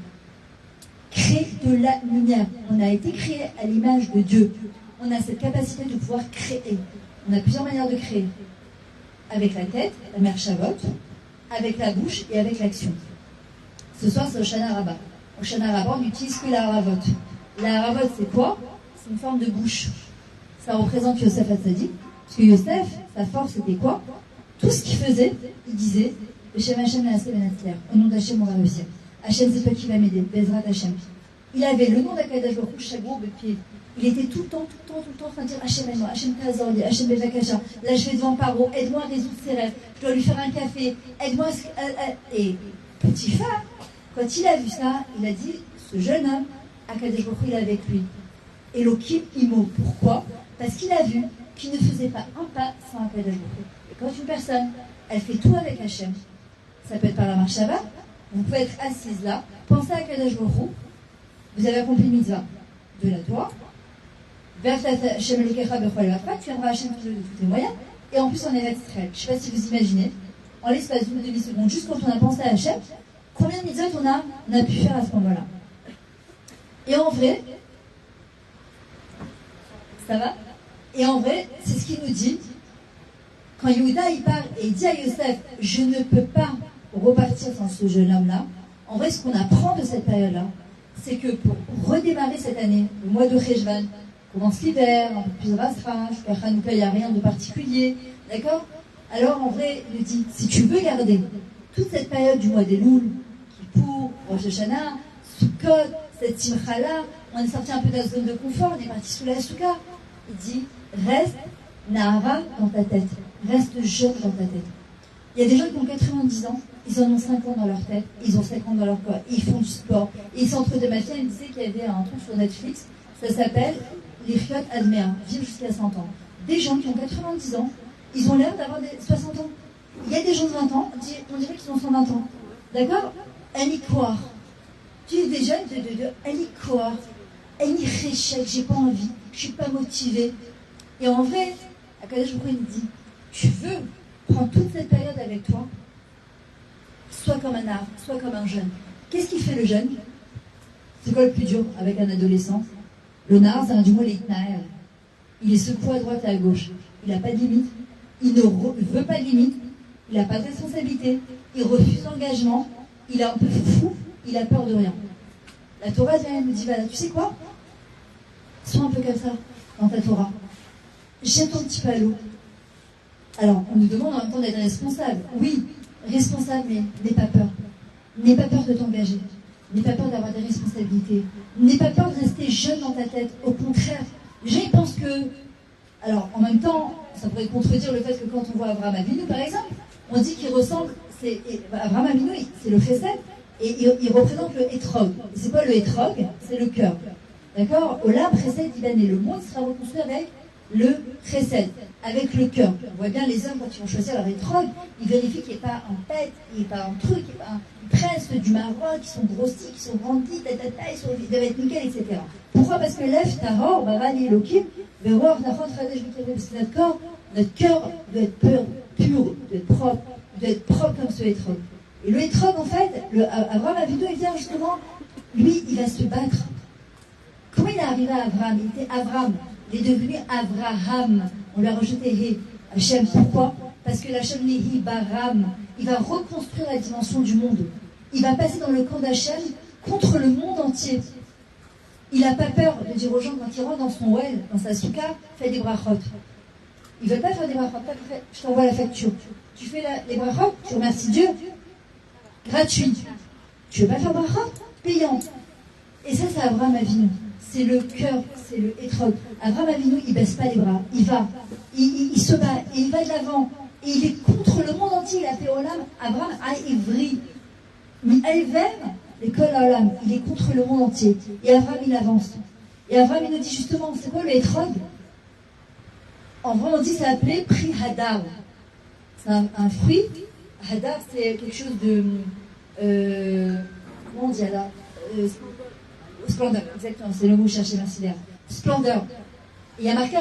Créer de la lumière. On a été créé à l'image de Dieu. On a cette capacité de pouvoir créer. On a plusieurs manières de créer. Avec la tête, la mère Shavot, avec la bouche et avec l'action. Ce soir, c'est Hoshana Rabbah. Hoshana Rabbah, on n'utilise que la Haravot. La Haravot, c'est quoi? C'est une forme de bouche. Ça représente Yosef Hatzadik. Parce que Yosef, sa force, c'était quoi? Tout ce qu'il faisait, il disait Beshem Hashem Naaseh Benatzler. Au nom d'Hachem, on va réussir. Hachem, c'est toi qui va m'aider. Bezrat Hachem. Il avait le nom d'Akadosh Baruch Hu, chaque gros de pied. Il était tout le temps en train de dire Hachem aide-moi, Hachem Kazorli, Hachem Bevakasha. Là, je vais devant Paro, aide-moi à résoudre ses rêves. Je dois lui faire un café, aide-moi à... Et petit phare, quand il a vu ça, il a dit ce jeune homme, Akadosh Baruch Hu, il est avec lui. Elohim Imo. Pourquoi? Parce qu'il a vu qu'il ne faisait pas un pas sans Akadosh Baruch Hu. Et quand une personne, elle fait tout avec Hachem, ça peut être par la marche Shabbat, vous pouvez être assise là, pensez à Akadosh Baruch Hu, vous avez accompli le mitzvah de la Torah, tu viendras Hachem de tous tes moyens, et en plus on est Israël. Je ne sais pas si vous imaginez, en l'espace d'une demi-seconde, juste quand on a pensé à Hachem, Combien de mitzvot on a pu faire à ce moment-là? Et en vrai, ça va? Et en vrai, c'est ce qu'il nous dit. Quand Yehuda il part et il dit à Yosef, je ne peux pas repartir sans ce jeune homme-là, en vrai, ce qu'on apprend de cette période-là, c'est que pour redémarrer cette année, le mois de Cheshvan, commence l'hiver, un peu plus rastreint, jusqu'à Hanouka, il n'y a rien de particulier, d'accord? Alors en vrai, il nous dit, si tu veux garder toute cette période du mois des Louls, Kippour, Rosh Hashanah, Sukkot, cette simcha-là, on est sorti un peu de la zone de confort, on est parti sous la souka. Il dit, reste Nahara dans ta tête, reste jeune dans ta tête. Il y a des gens qui ont 90 ans, ils en ont 50 dans leur tête, ils ont 50 dans leur corps, ils font du sport, ils s'entre de ma fille, elle me disait qu'il y avait un truc sur Netflix, ça s'appelle les Fiot Admea, vivre jusqu'à 100 ans. Des gens qui ont 90 ans, ils ont l'air d'avoir 60 ans. Il y a des gens de 20 ans, on dirait qu'ils ont 120 ans. D'accord? Elle y croire. Tu es des jeunes, elle y croire. Elle y réchèque, j'ai pas envie, je suis pas motivée. Et en vrai, Akadosh Baruch Hu il dit, tu veux prendre toute cette période avec toi, soit comme un arbre, soit comme un jeune. Qu'est-ce qui fait le jeune? C'est quoi le plus dur avec un adolescent? Le nar, c'est un du mot l'itnaer. Il est secoué à droite et à gauche. Il n'a pas de limite. Il ne veut pas de limite. Il n'a pas de responsabilité. Il refuse l'engagement. Il est un peu fou. Il a peur de rien. La Torah vient et nous dit, voilà, tu sais quoi? Sois un peu comme ça dans ta Torah. Jette ton petit peu à l'eau. Alors, on nous demande en même temps d'être responsable. Oui, responsable, mais n'aie pas peur. N'aie pas peur de t'engager. N'aie pas peur d'avoir des responsabilités. N'aie pas peur de rester jeune dans ta tête. Au contraire, les gens pensent que... Alors, en même temps, ça pourrait contredire le fait que quand on voit Abraham Avinu, par exemple, on dit qu'il ressemble... Abraham Avinu, c'est le chesed, et il représente le hétrog. Et c'est quoi le hétrog? C'est le cœur. D'accord? Olam chesed dibané. Le monde sera reconstruit avec le chesed, avec le cœur. On voit bien les hommes, quand ils vont choisir leur hétrog, ils vérifient qu'il n'y ait pas un pet, il n'y ait pas un truc, ils prennent ceux du Maroc, qui sont grossis, qui sont grandis, ils doivent être nickel, etc. Pourquoi? Parce que l'Ef, Tahor, Barani, Elohim, Veror, Nachot, Radesh, Bikaveh, parce que notre cœur doit être pur, doit être propre comme ce hétrog. Et le hétrog, en fait, Abraham Avinu, il vient justement, lui, il va se battre. Comment il est arrivé à Abraham? Il était Avram. Il est devenu Avraham. On lui a rejeté Hé. Hachem, pourquoi? Parce que l'Hachem Nehi Baram, il va reconstruire la dimension du monde. Il va passer dans le camp d'Hachem contre le monde entier. Il n'a pas peur de dire aux gens, quand il rentre dans son well, dans sa souka, fais des brachot. Ils ne veulent pas faire des brachot. Je t'envoie la facture. Tu fais les brachot, tu remercies Dieu. Gratuit. Tu veux pas faire brachot? Payant. Et ça, c'est Abraham Avinu. C'est le cœur, c'est le hétrog. Abraham Avinu, il baisse pas les bras. Il va. Il se bat. Et il va de l'avant. Et il est contre le monde entier. Il a fait Olam. Abraham a ivri. Mais Elver, l'école Olam, il est contre le monde entier. Et Abraham, il avance. Et Abraham, il nous dit justement, c'est quoi le hétrog? En vrai, on dit, c'est appelé Pri Hadar. C'est un fruit. Hadar, c'est quelque chose de... comment on dit là? Splendeur, exactement, c'est le mot cherché, merci Léa. Splendeur. Et il y a marqué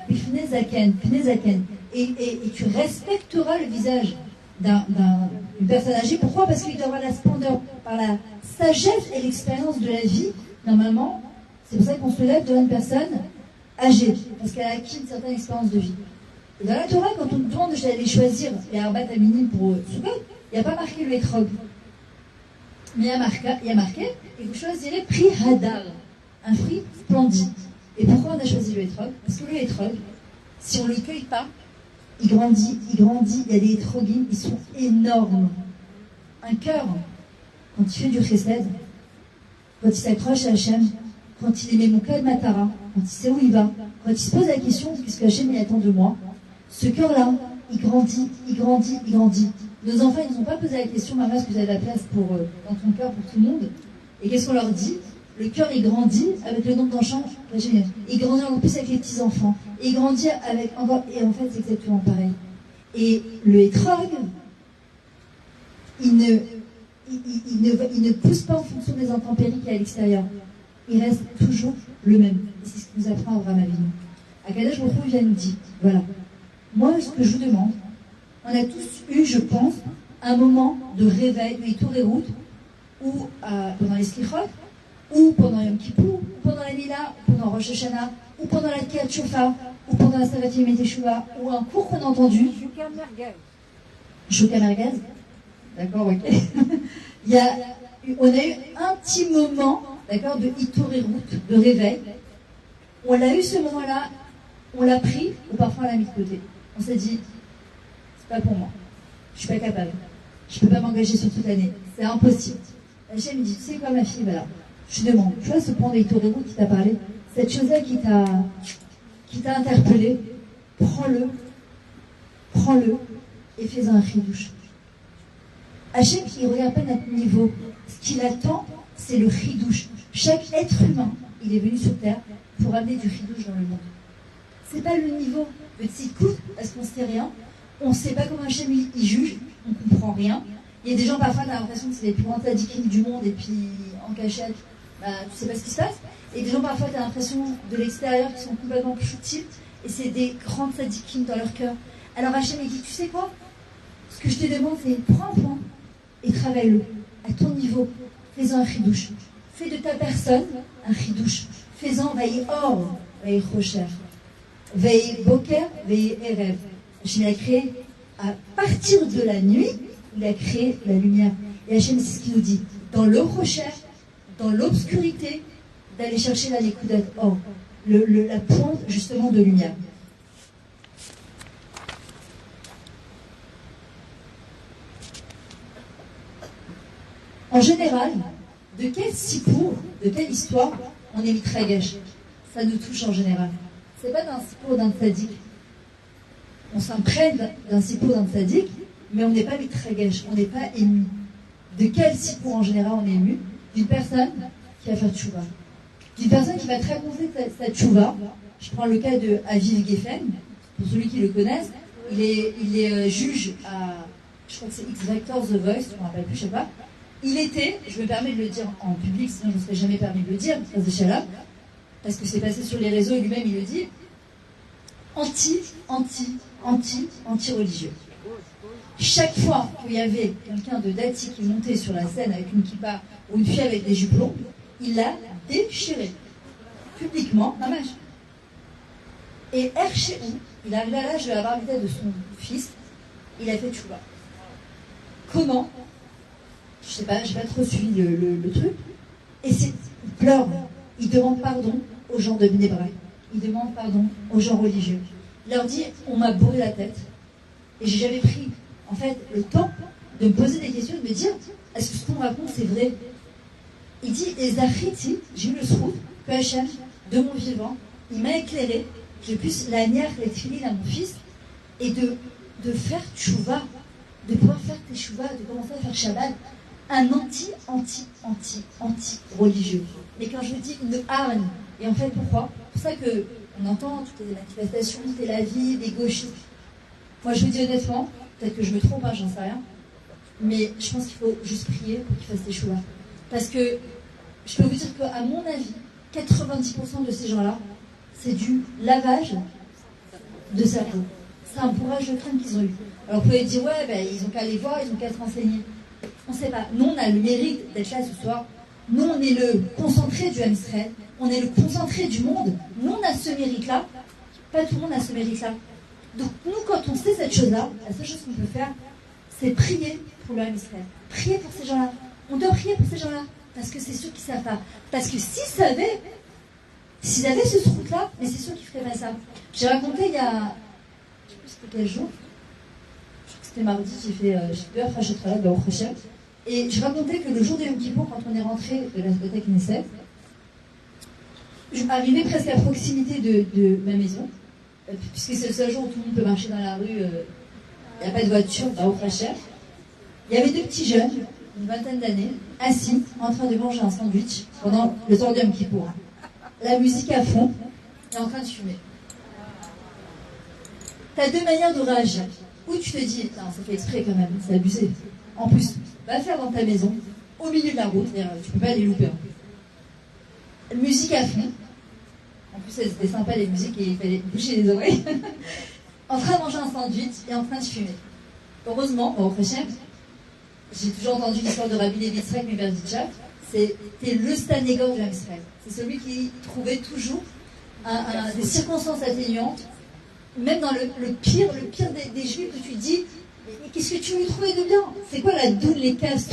Pnezaken. Et tu respecteras le visage d'une personne âgée. Pourquoi? Parce qu'il doit avoir la splendeur par la sagesse et l'expérience de la vie. Normalement, c'est pour ça qu'on se lève devant une personne âgée, parce qu'elle a acquis une certaine expérience de vie. Et dans la Torah, quand on nous demande d'aller choisir les Arbat Aminim pour Sukkot, il n'y a pas marqué le hétrog. Mais il y a marqué, et vous choisirez Pri Hadar, un fruit splendide. Et pourquoi on a choisi le hétrog? Parce que le hétrog, si on ne le cueille pas, il grandit, il y a des hétrogim, ils sont énormes. Un cœur, quand il fait du chesed, quand il s'accroche à Hachem, quand il est Memouka de Matara, quand il sait où il va, quand il se pose la question, qu'est-ce que Hachem y attend de moi? Ce cœur-là, il grandit. Nos enfants, ils ne nous ont pas posé la question, maman, est-ce que vous avez de la place dans ton cœur pour tout le monde? Et qu'est-ce qu'on leur dit? Le cœur, il grandit avec le nombre d'enfants. Il grandit encore plus avec les petits-enfants. Et il grandit avec encore... Et en fait, c'est exactement pareil. Et le hétrog, il ne pousse pas en fonction des intempéries qu'il y a à l'extérieur. Il reste toujours le même. Et c'est ce que nous apprend Abraham Avinu. Akadosh Baruch Hu vient nous dire, voilà, moi, ce que je vous demande, on a tous eu, je pense, un moment de réveil, de Itourerut, ou pendant les Slichot, ou pendant Yom Kippour, ou pendant la Mila, ou pendant Rosh Hashanah, ou pendant la Tkiat Shofar, ou pendant la Savat Yom Teshuvah, ou un cours qu'on a entendu. Chouka Merguez. D'accord, ok. On a eu un petit moment, d'accord, de Itourerut, de réveil. On l'a eu ce moment-là, on l'a pris, ou parfois on l'a mis de côté. On s'est dit, c'est pas pour moi. Je suis pas capable. Je peux pas m'engager sur toute l'année. C'est impossible. Hachem me dit, tu sais quoi ma fille, voilà. Je te demande, tu vois ce point d'Itorerut qui t'a parlé, cette chose-là qui t'a interpellé, prends-le et fais-en un chidouche. Hachem, il ne regarde pas notre niveau. Ce qu'il attend, c'est le chidouche. Chaque être humain, il est venu sur Terre pour amener du chidouche dans le monde. C'est pas le niveau de tzidkout, parce qu'on ne sait rien. On ne sait pas comment Hachem il juge, on ne comprend rien. Il y a des gens, parfois, tu as l'impression que c'est les plus grands tzadikim du monde, et puis en cachette, tu ne sais pas ce qui se passe. Et des gens, parfois, tu as l'impression de l'extérieur qui sont complètement plus subtils, et c'est des grands tzadikim dans leur cœur. Alors Hachem, il dit, tu sais quoi? Ce que je te demande, c'est prends un point et travaille-le à ton niveau. Fais-en un chidouche. Fais de ta personne un chidouche. Fais-en veille or, veille rocher, veille boker, veille erev. Hachem a créé à partir de la nuit, il a créé la lumière. Et Hachem, c'est ce qu'il nous dit. Dans le rocher, dans l'obscurité, d'aller chercher la nekudat or, la pointe justement de lumière. En général, de quel sipour, de quelle histoire on est mitragesh? Ça nous touche en général. C'est pas d'un sipour d'un tzaddik. On s'imprègne d'un sipour d'un tzaddik, mais on n'est pas mitragesh, on n'est pas ému. De quel sipour en général on est ému? D'une personne qui va faire tchouva. D'une personne qui va te raconter sa tchouva. Je prends le cas de Aviv Geffen, pour celui qui le connaisse. Il est juge à, je crois que c'est X Factor The Voice, je ne me rappelle plus, je sais pas. Il était, je me permets de le dire en public, sinon je ne serais jamais permis de le dire, parce que c'est passé sur les réseaux et lui-même il le dit, anti-religieux. Chaque fois qu'il y avait quelqu'un de dati qui montait sur la scène avec une kippa ou une fille avec des jupes longues, il l'a déchiré, publiquement, dommage. Et Herchéou, il est arrivé à l'âge de la bar mitzvah de son fils, il a fait tchouva. Comment? Je sais pas, j'ai pas trop suivi le truc. Et il pleure, il demande pardon aux gens de Bnei Brak, il demande pardon aux gens religieux. Il leur dit, on m'a bourré la tête, et j'ai jamais pris, en fait, le temps de me poser des questions, de me dire, est-ce que ce qu'on raconte, c'est vrai? Il dit, et Zachiti, j'ai eu le srout, que Hachem, de mon vivant, il m'a éclairé, que je puisse l'agner, les tfilines à mon fils, et de faire tchouva, de pouvoir faire tes tchouva, de commencer à faire Shabbat, un anti-religieux. Mais quand je dis une hargne, et en fait pourquoi? C'est pour ça qu'on entend toutes les manifestations, c'est la vie, des gauchistes. Moi je vous dis honnêtement, peut-être que je me trompe, j'en sais rien, mais je pense qu'il faut juste prier pour qu'ils fassent des choix. Parce que je peux vous dire qu'à mon avis, 90% de ces gens-là, c'est du lavage de cerveau. C'est un bourrage de crâne qu'ils ont eu. Alors vous pouvez dire, ouais, ben, ils ont qu'à aller voir, ils ont qu'à se renseigner. On ne sait pas. Nous, on a le mérite d'être là ce soir. Nous, on est le concentré du Israël. On est le concentré du monde. Nous, on a ce mérite-là. Pas tout le monde a ce mérite-là. Donc, nous, quand on sait cette chose-là, la seule chose qu'on peut faire, c'est prier pour le Israël. Prier pour ces gens-là. On doit prier pour ces gens-là. Parce que c'est sûr qu'ils ne savent pas. Parce que s'ils avaient ce truc-là, mais c'est sûr qu'ils ne feraient pas ça. J'ai raconté il y a, je ne sais plus c'était quel jour, je crois que c'était mardi, j'ai fait Shidduch HaShotrala Baruch Hashem. Et je racontais que le jour de Yom Kippour, quand on est rentré de la bibliothèque Knesset, je arrivais presque à proximité de ma maison, puisque c'est le seul jour où tout le monde peut marcher dans la rue, il n'y a pas de voiture, Baruch Hashem. Il y avait deux petits jeunes, une vingtaine d'années, assis, en train de manger un sandwich pendant le temps de Yom Kippour. La musique à fond, et en train de fumer. T'as deux manières de réagir. Ou tu te dis, non, ça fait exprès quand même, c'est abusé. En plus, va faire dans ta maison, au milieu de la route, tu peux pas les louper. Musique à fond. En plus, c'était sympa les musiques et il fallait boucher les oreilles. En train de manger un sandwich et en train de fumer. Heureusement, au prochain, j'ai toujours entendu l'histoire de Rabbi Levi Yitzhak Meverditchak, c'était le Stanégor de l'Israël. C'est celui qui trouvait toujours des circonstances atténuantes, même dans le pire des Juifs, que tu dis, mais qu'est-ce que tu lui trouvais de bien? C'est quoi la doule, les cases,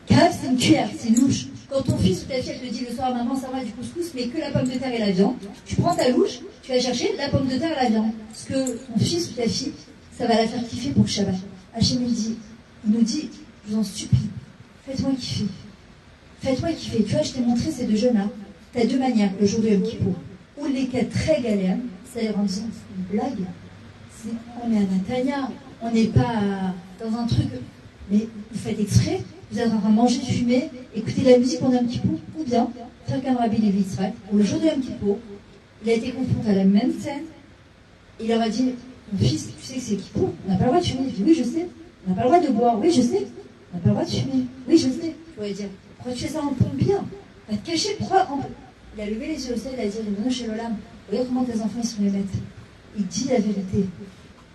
Cave, c'est une cuillère, c'est une louche. Quand ton fils ou ta fille elle te dit le soir, maman, ça va du couscous, mais que la pomme de terre et la viande, tu prends ta louche, tu vas chercher la pomme de terre et la viande. Parce que ton fils ou ta fille, ça va la faire kiffer pour le Shabbat. Hachem il nous dit, je vous en supplie, faites-moi kiffer. Faites-moi kiffer. Tu vois, je t'ai montré ces deux jeunes-là. Tu as deux manières, le jour de Yom Kippour. Ou les cas très galères, c'est-à-dire en disant, c'est une blague. On est à Natania, on n'est pas dans un truc, mais vous faites exprès. Vous êtes en train de manger, de fumer, écouter de la musique pendant Yom Kippour, ou bien faire comme Rabbi Levi Yitzhak, où le jour de Yom Kippour, il a été confronté à la même scène, et il leur a dit, mon fils, tu sais que c'est Kippour, on n'a pas le droit de fumer. Il dit, oui, je sais. On n'a pas le droit de boire, oui, je sais. On n'a pas le droit de fumer, oui, je sais. Je pourrais dire, pourquoi tu fais ça en pompe bien? Va te cacher, pourquoi en... Il a levé les yeux au ciel, il a dit, non, chez l'Olam, regarde comment tes enfants, ils sont les maîtres. Il dit la vérité.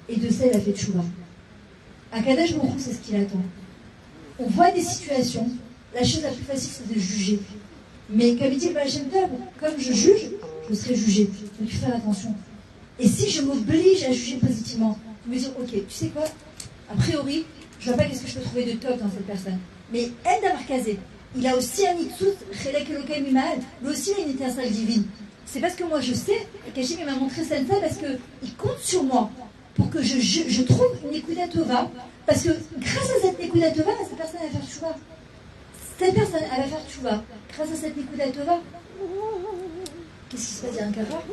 Et de ça, il a fait tchouva. À Kadesh Baruch Hu, c'est ce qu'il attend. On voit des situations, la chose la plus facile, c'est de juger. Mais comme il dit le Baal Shem Tov, comme je juge, je serai jugé. Donc il faut faire attention. Et si je m'oblige à juger positivement, je me dis, ok, tu sais quoi, a priori, je vois pas qu'est-ce que je peux trouver de top dans cette personne. Mais El Damar Kazé, il a aussi un Itzut, Chelek Elokem Imal, lui aussi il a une étincelle divine. C'est parce que moi je sais, et qu'Hachem il m'a montré ça parce qu'il compte sur moi pour que je trouve une Nekuda Tova, parce que grâce à cette Nekuda Tova, cette personne va faire tchouva. Cette personne, elle va faire tchouva. Grâce à cette Nekuda Tova. Qu'est-ce qui se passe? Il y a un cafard?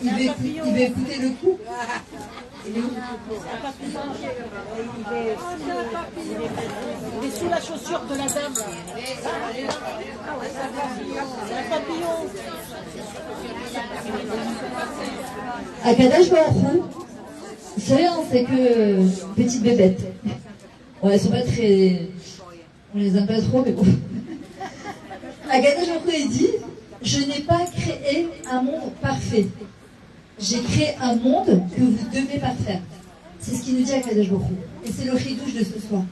Il va écouter le coup. Il est sous la chaussure de la dame. C'est un papillon. À Kadesh Baruch Hu, c'est rien, c'est que petite bébête. Bon, elles sont pas très... On les aime pas trop, mais bon. À Kadesh Baruch Hu, il dit, je n'ai pas créé un monde parfait. J'ai créé un monde que vous devez parfaire. C'est ce qu'il nous dit à Kadesh Baruch Hu. Et c'est le chidouche de ce soir.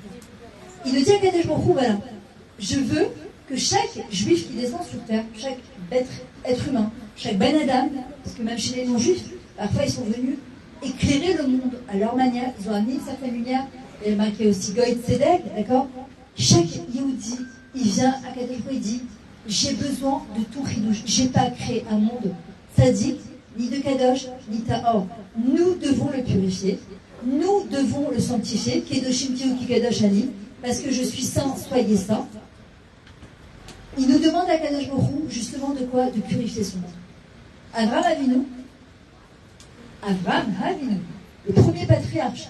Il nous dit à Kadesh Baruch Hu, voilà, je veux que chaque juif qui descend sur terre, chaque être humain, chaque ben adam, parce que même chez les non-juifs, parfois ils sont venus éclairer le monde à leur manière, ils ont amené une certaine lumière, et marqué aussi Goï Tzedek, d'accord? Chaque Yehudi, il vient à Kadesh Baruch Hu, il dit, j'ai besoin de tout chidouche, j'ai pas créé un monde tzaddik, ni de Kadosh, ni Tahor. Nous devons le purifier, nous devons le sanctifier, Kedoshim Tiuki Kadosh Ani, parce que je suis saint, soyez saints. Il nous demande à Kadosh Baruch Hu, justement de quoi? De purifier son monde. Avraham Avinu, le premier patriarche,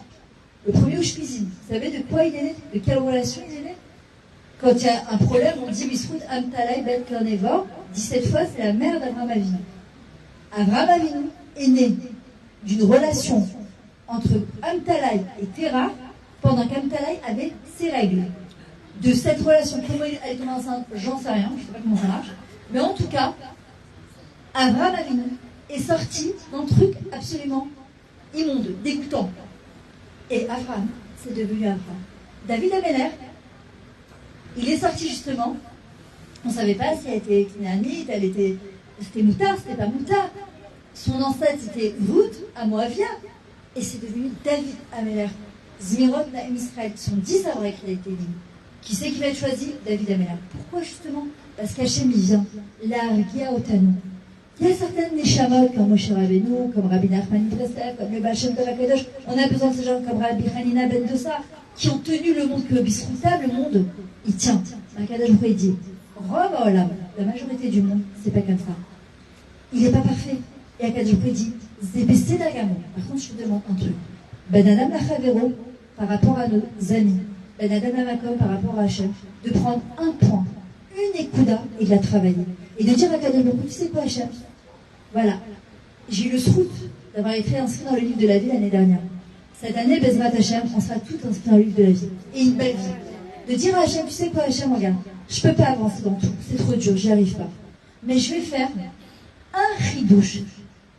le premier Ushpizin, vous savez de quoi il est né? De quelle relation il est né? Quand il y a un problème, on dit Bisrout Amtalai Ben Karnevor, 17 fois, c'est la mère d'Avraham Avinu. Avraham Avinu est né d'une relation entre Amtalai et Terah pendant qu'Amtalai avait ses règles. De cette relation, comment elle est tombée enceinte, j'en sais rien, je ne sais pas comment ça marche. Mais en tout cas, Avraham Avinu est sorti d'un truc absolument immonde, dégoûtant. Et Avraham, c'est devenu Avraham. David Améler, il est sorti justement, on ne savait pas si elle était Knaanite, c'était Moutar, c'était pas Moutar. Son ancêtre c'était Ruth à Moavia, et c'est devenu David Améler. Zmirot Naim Israël, sont 10 après qu'il a été élu. Qui c'est qui va être choisi? David Améler. Pourquoi justement? Parce qu'Hachem il vient, l'Argia Otanu. Il y a certaines Neshamot comme Moshe Rabbeinu, comme Rabbi Nachman Breslev, comme le Baal Shem Tov HaKadosh. On a besoin de ces gens comme Rabbi Hanina Ben Dosa, qui ont tenu le monde, que le bisrouta, le monde, il tient. HaKadosh il dit, Rome Olam, la majorité du monde, c'est pas comme ça. Il n'est pas parfait. Et HaKadosh il dit, Zébessé d'Agamo. Par contre, je te demande un truc. Ben Adam Lachavero, par rapport à nos amis, Ben Adam Lamakom, par rapport à Hachem, de prendre un point, une ékouda, et de la travailler. Et de dire à HaKadosh tu sais quoi, Hachem? Voilà. J'ai eu le srout d'avoir été inscrit dans le livre de la vie l'année dernière. Cette année, Bezrat Hachem, on sera tous inscrits dans le livre de la vie. Et une belle vie. De dire à Hachem, tu sais quoi, Hachem, regarde, je peux pas avancer dans tout, c'est trop dur, j'y arrive pas. Mais je vais faire un chidouche,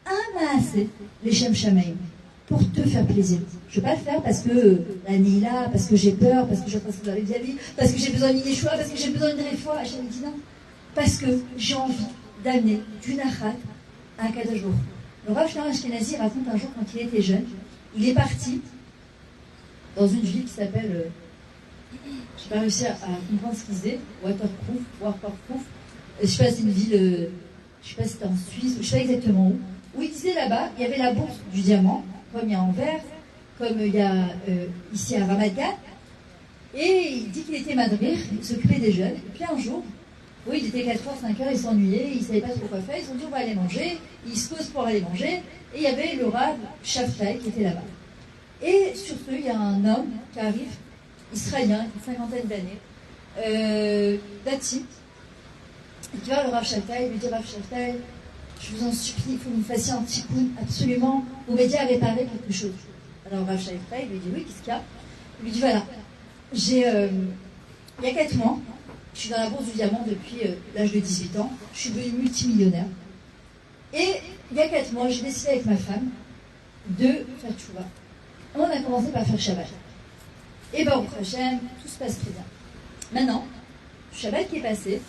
un maasé, les Shem Shamaim. pour te faire plaisir. Je ne vais pas le faire parce que la Nila, parce que j'ai peur, parce que je pense que vous avez bien vu, parce que j'ai besoin d'une Yeshua, parce que j'ai besoin d'une réfoua. Hachem dit non. Parce que j'ai envie d'amener du nachat à un Kadosh Baruch Hu. Le Rav Shlomo Ashkenazi raconte un jour quand il était jeune, il est parti dans une ville qui s'appelle, je n'ai pas réussi à comprendre ce qu'il disait, Waterproof. Je ne sais pas si c'est une ville, je ne sais pas si c'était en Suisse, je ne sais pas exactement où il disait là-bas, il y avait la bourse du diamant, comme il y a en Anvers, comme il y a ici à Ramat Gan, et il dit qu'il était madrir, il s'occupait des jeunes, et puis un jour, oui, il était 4h, 5h, il s'ennuyait, il ne savait pas trop quoi faire, ils se sont dit on va aller manger, il se pose pour aller manger, et il y avait le Rav Shaftai qui était là-bas. Et sur ce, il y a un homme qui arrive, israélien, une 50aine d'années, dati, et qui va le Rav Shaftai, il lui dit Rav Shaftai, je vous en supplie, il faut que vous me fassiez un petit coup, absolument, vous m'aidiez à réparer quelque chose. Alors Rav Shaftai, il lui dit oui, qu'est-ce qu'il y a? Il lui dit voilà, il y a 4 mois, je suis dans la bourse du diamant depuis l'âge de 18 ans, je suis devenue multimillionnaire. Et il y a 4 mois, j'ai décidé avec ma femme de faire tchouva. On a commencé par faire Shabbat. Et Baruch Hashem, tout se passe très bien. Maintenant, le Shabbat qui est passé,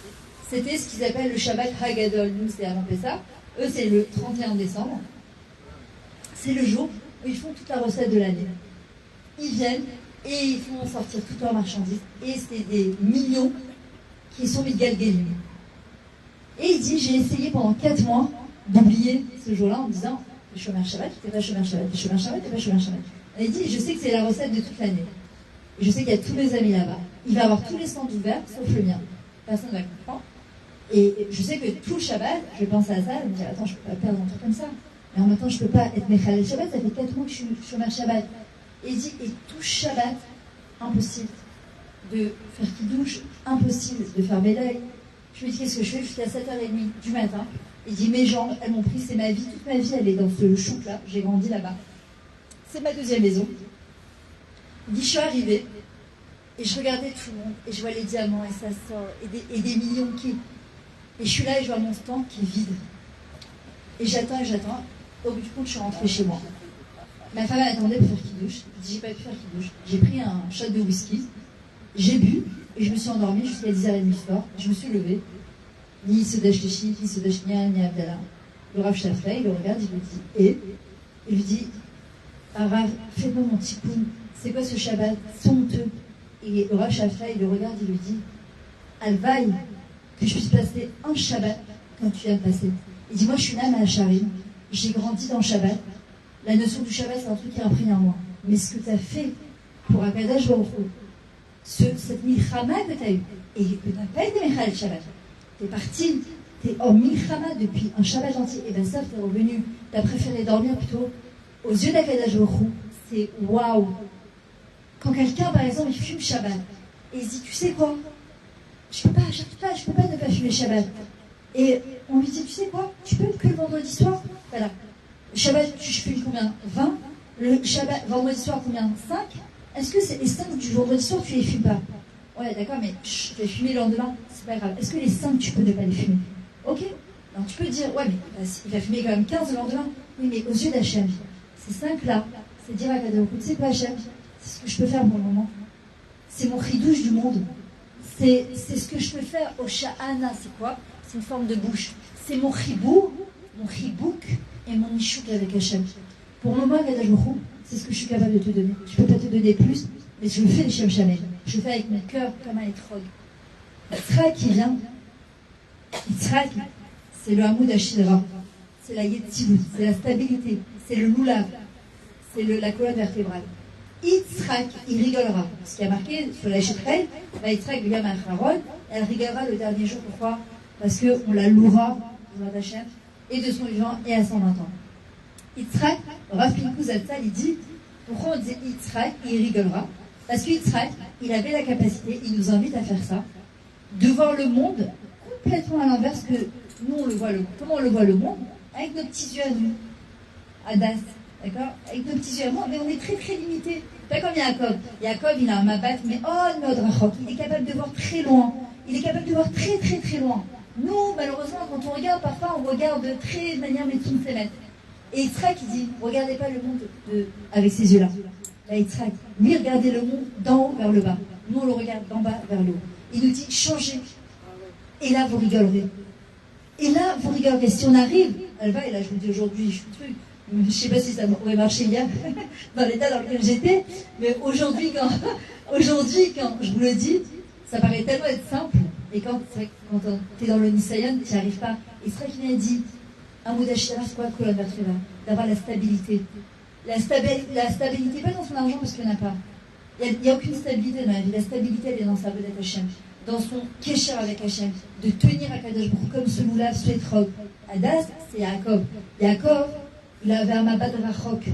c'était ce qu'ils appellent le Shabbat Hagadol. Nous, c'est avant Pessah. Eux, c'est le 31 décembre. C'est le jour où ils font toute la recette de l'année. Ils viennent et ils font sortir toutes leurs marchandises. Et c'est des millions qui sont mis de galgalim. Et il dit, j'ai essayé pendant 4 mois d'oublier ce jour-là en me disant, le Shomer Shabbat, t'es pas Shomer Shabbat, le Shomer Shabbat, t'es pas Shomer Shabbat. Et il dit, je sais que c'est la recette de toute l'année. Et je sais qu'il y a tous mes amis là-bas. Il va avoir tous les stands ouverts, sauf le mien. Personne ne va comprendre. Et je sais que tout le Shabbat, je pense à ça, je me dis, attends, je ne peux pas perdre un truc comme ça. Mais en même temps, je ne peux pas être Mechalel Shabbat, ça fait 4 mois que je suis Shomer Shabbat. Et il dit, et tout Shabbat, impossible de faire Kiddush, impossible de faire Médaille. Je me dis, qu'est-ce que je fais jusqu'à 7h30 du matin. Il dit, mes jambes, elles m'ont pris, c'est ma vie, toute ma vie, elle est dans ce chouk-là, j'ai grandi là-bas. C'est ma deuxième maison. Il dit, je suis arrivée, et je regardais tout le monde, et je vois les diamants, et ça sort, et des millions qui... Et je suis là, et je vois mon stand qui est vide. Et j'attends, au bout du compte, je suis rentrée chez moi. Ma femme attendait pour faire Kiddush. Je dis, j'ai pas pu faire Kiddush. J'ai pris un shot de whisky, j'ai bu, et je me suis endormie jusqu'à 10h30 du soir. Je me suis levée. Ni Sedash Téchit, ni Sedash Nia, ni Abdallah. Le Rav Shaftai, il le regarde, il lui dit, et il lui dit, ah, Rav, fais-moi mon petit coup. C'est quoi ce Shabbat? C'est honteux. Et le Rav Shaftai, il le regarde, il lui dit, Alvaï, que je puisse passer un Shabbat quand tu viens de passer. Il dit, moi je suis une âme à Hacharim, j'ai grandi dans le Shabbat. La notion du Shabbat, c'est un truc qui est imprégné en moi. Mais ce que tu as fait pour Akadosh Baruch Hu, cette milchama que tu as eue, et que tu n'as pas été Mechal Shabbat, tu es parti, tu es en milchama depuis un Shabbat entier, et bien ça, tu es revenu, tu as préféré dormir plutôt aux yeux d'Akadosh Baruch Hu. C'est waouh! Quand quelqu'un, par exemple, il fume Shabbat, et il se dit, tu sais quoi? Je peux pas ne pas fumer Shabbat. Et on lui dit, tu sais quoi? Tu peux que le vendredi soir? Voilà. Le Shabbat, tu fumes combien? 20. Le Shabbat, vendredi soir, combien? 5. Est-ce que c'est les 5 du vendredi soir, tu les fumes pas? Ouais, d'accord, mais tu vas fumer le lendemain, c'est pas grave. Est-ce que les 5, tu peux ne pas les fumer? Ok. Alors tu peux dire, ouais, mais il va fumer quand même 15 le lendemain. Oui, mais aux yeux d'Hachem, ces 5-là, c'est dire à Kadosh, tu sais quoi, Hachem? C'est ce que je peux faire pour le moment. C'est mon chidouche du monde. C'est ce que je peux faire au Sha'ana. C'est quoi? C'est une forme de bouche. C'est mon chibou, mon chibouk et mon nishouk avec Hachem. Pour le moment, Kadosh Baruch Hu, c'est ce que je suis capable de te donner. Je ne peux pas te donner plus, mais je le fais les Shem Shamel. Je le fais avec mon cœur comme un étrog. Yitzhak qui vient. Yitzhak, c'est le Hamoud Ashidra. C'est la Yetzilut. C'est la stabilité. C'est le Lulav. C'est la colonne vertébrale. Yitzhak, il rigolera. Ce qui a marqué sur la Shetrel, Yitzhak, le gamin Haron, elle rigolera le dernier jour. Pourquoi? Parce qu'on la louera, d'Hachem, et de son vivant, et à 120 ans. Yitzhak, Rav Pinkou Zatzal, il dit, pourquoi on dit Yitzhak, il rigolera? Parce que Yitzhak, il avait la capacité, il nous invite à faire ça, de voir le monde complètement à l'inverse que nous, on le voit. Comment on le voit le monde? Avec nos petits yeux à nous. Adas. D'accord? Avec nos petits yeux à moi, mais on est très très limité. Pas comme Yaakov. Yaakov, il a un mabat, mais oh, notre rachok, il est capable de voir très loin. Il est capable de voir très très très loin. Nous, malheureusement, quand on regarde, parfois on regarde de manière médecine. Et Yitzhak, il dit, regardez pas le monde avec ces yeux-là. Là, Yitzhak, lui, regardez le monde d'en haut vers le bas. Nous, on le regarde d'en bas vers le haut. Il nous dit, changez. Et là, vous rigolerez. Et là, vous rigolerez. Si on arrive, Alva, et là, je vous dis aujourd'hui, je suis truc. Je ne sais pas si ça aurait marché hier, dans l'état dans lequel j'étais, mais aujourd'hui, quand je vous le dis, ça paraît tellement être simple. Et quand tu es dans le Nisayon, tu n'y arrives pas. Et c'est vrai qu'il m'a dit, un mot d'Ashira, c'est quoi, colonne vertébrale? D'avoir la stabilité. La stabilité, pas dans son argent, parce qu'il n'y en a pas. Il n'y a aucune stabilité dans la vie. La stabilité, elle est dans sa vedette Hachem, dans son kécher avec Hachem, de tenir à Kadosh Baruch comme ce moulave, ce étrog. Adas, c'est Yaakov. Yaakov, il avait un mabat de rachok.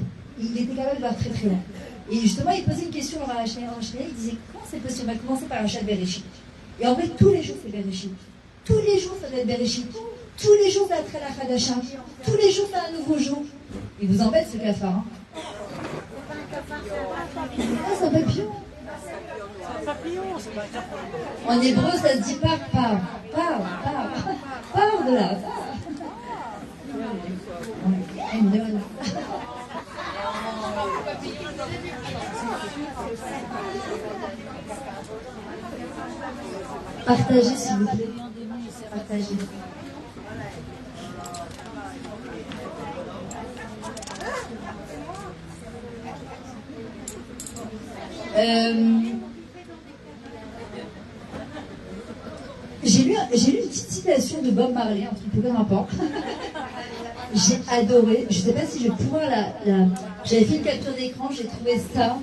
Il était capable de voir très très loin. Et justement, il posait une question à Rachel. Il disait, comment c'est possible? On va commencer par Rachel Bereshit. Et en vrai, tous les jours, c'est Bereshit. Tous les jours, ça doit être Bereshit. Tous les jours, ça va être la Khadasha. Tous les jours, c'est un nouveau jour. Il vous embête, ce cafard, hein? Ah, c'est un papillon. En hébreu, ça se dit pars de là. Partagez, s'il vous plaît. Partagez. J'ai lu une petite citation de Bob Marley, un truc peu rapport. J'ai adoré. Je ne sais pas si je vais pouvoir J'avais fait une capture d'écran, j'ai trouvé ça,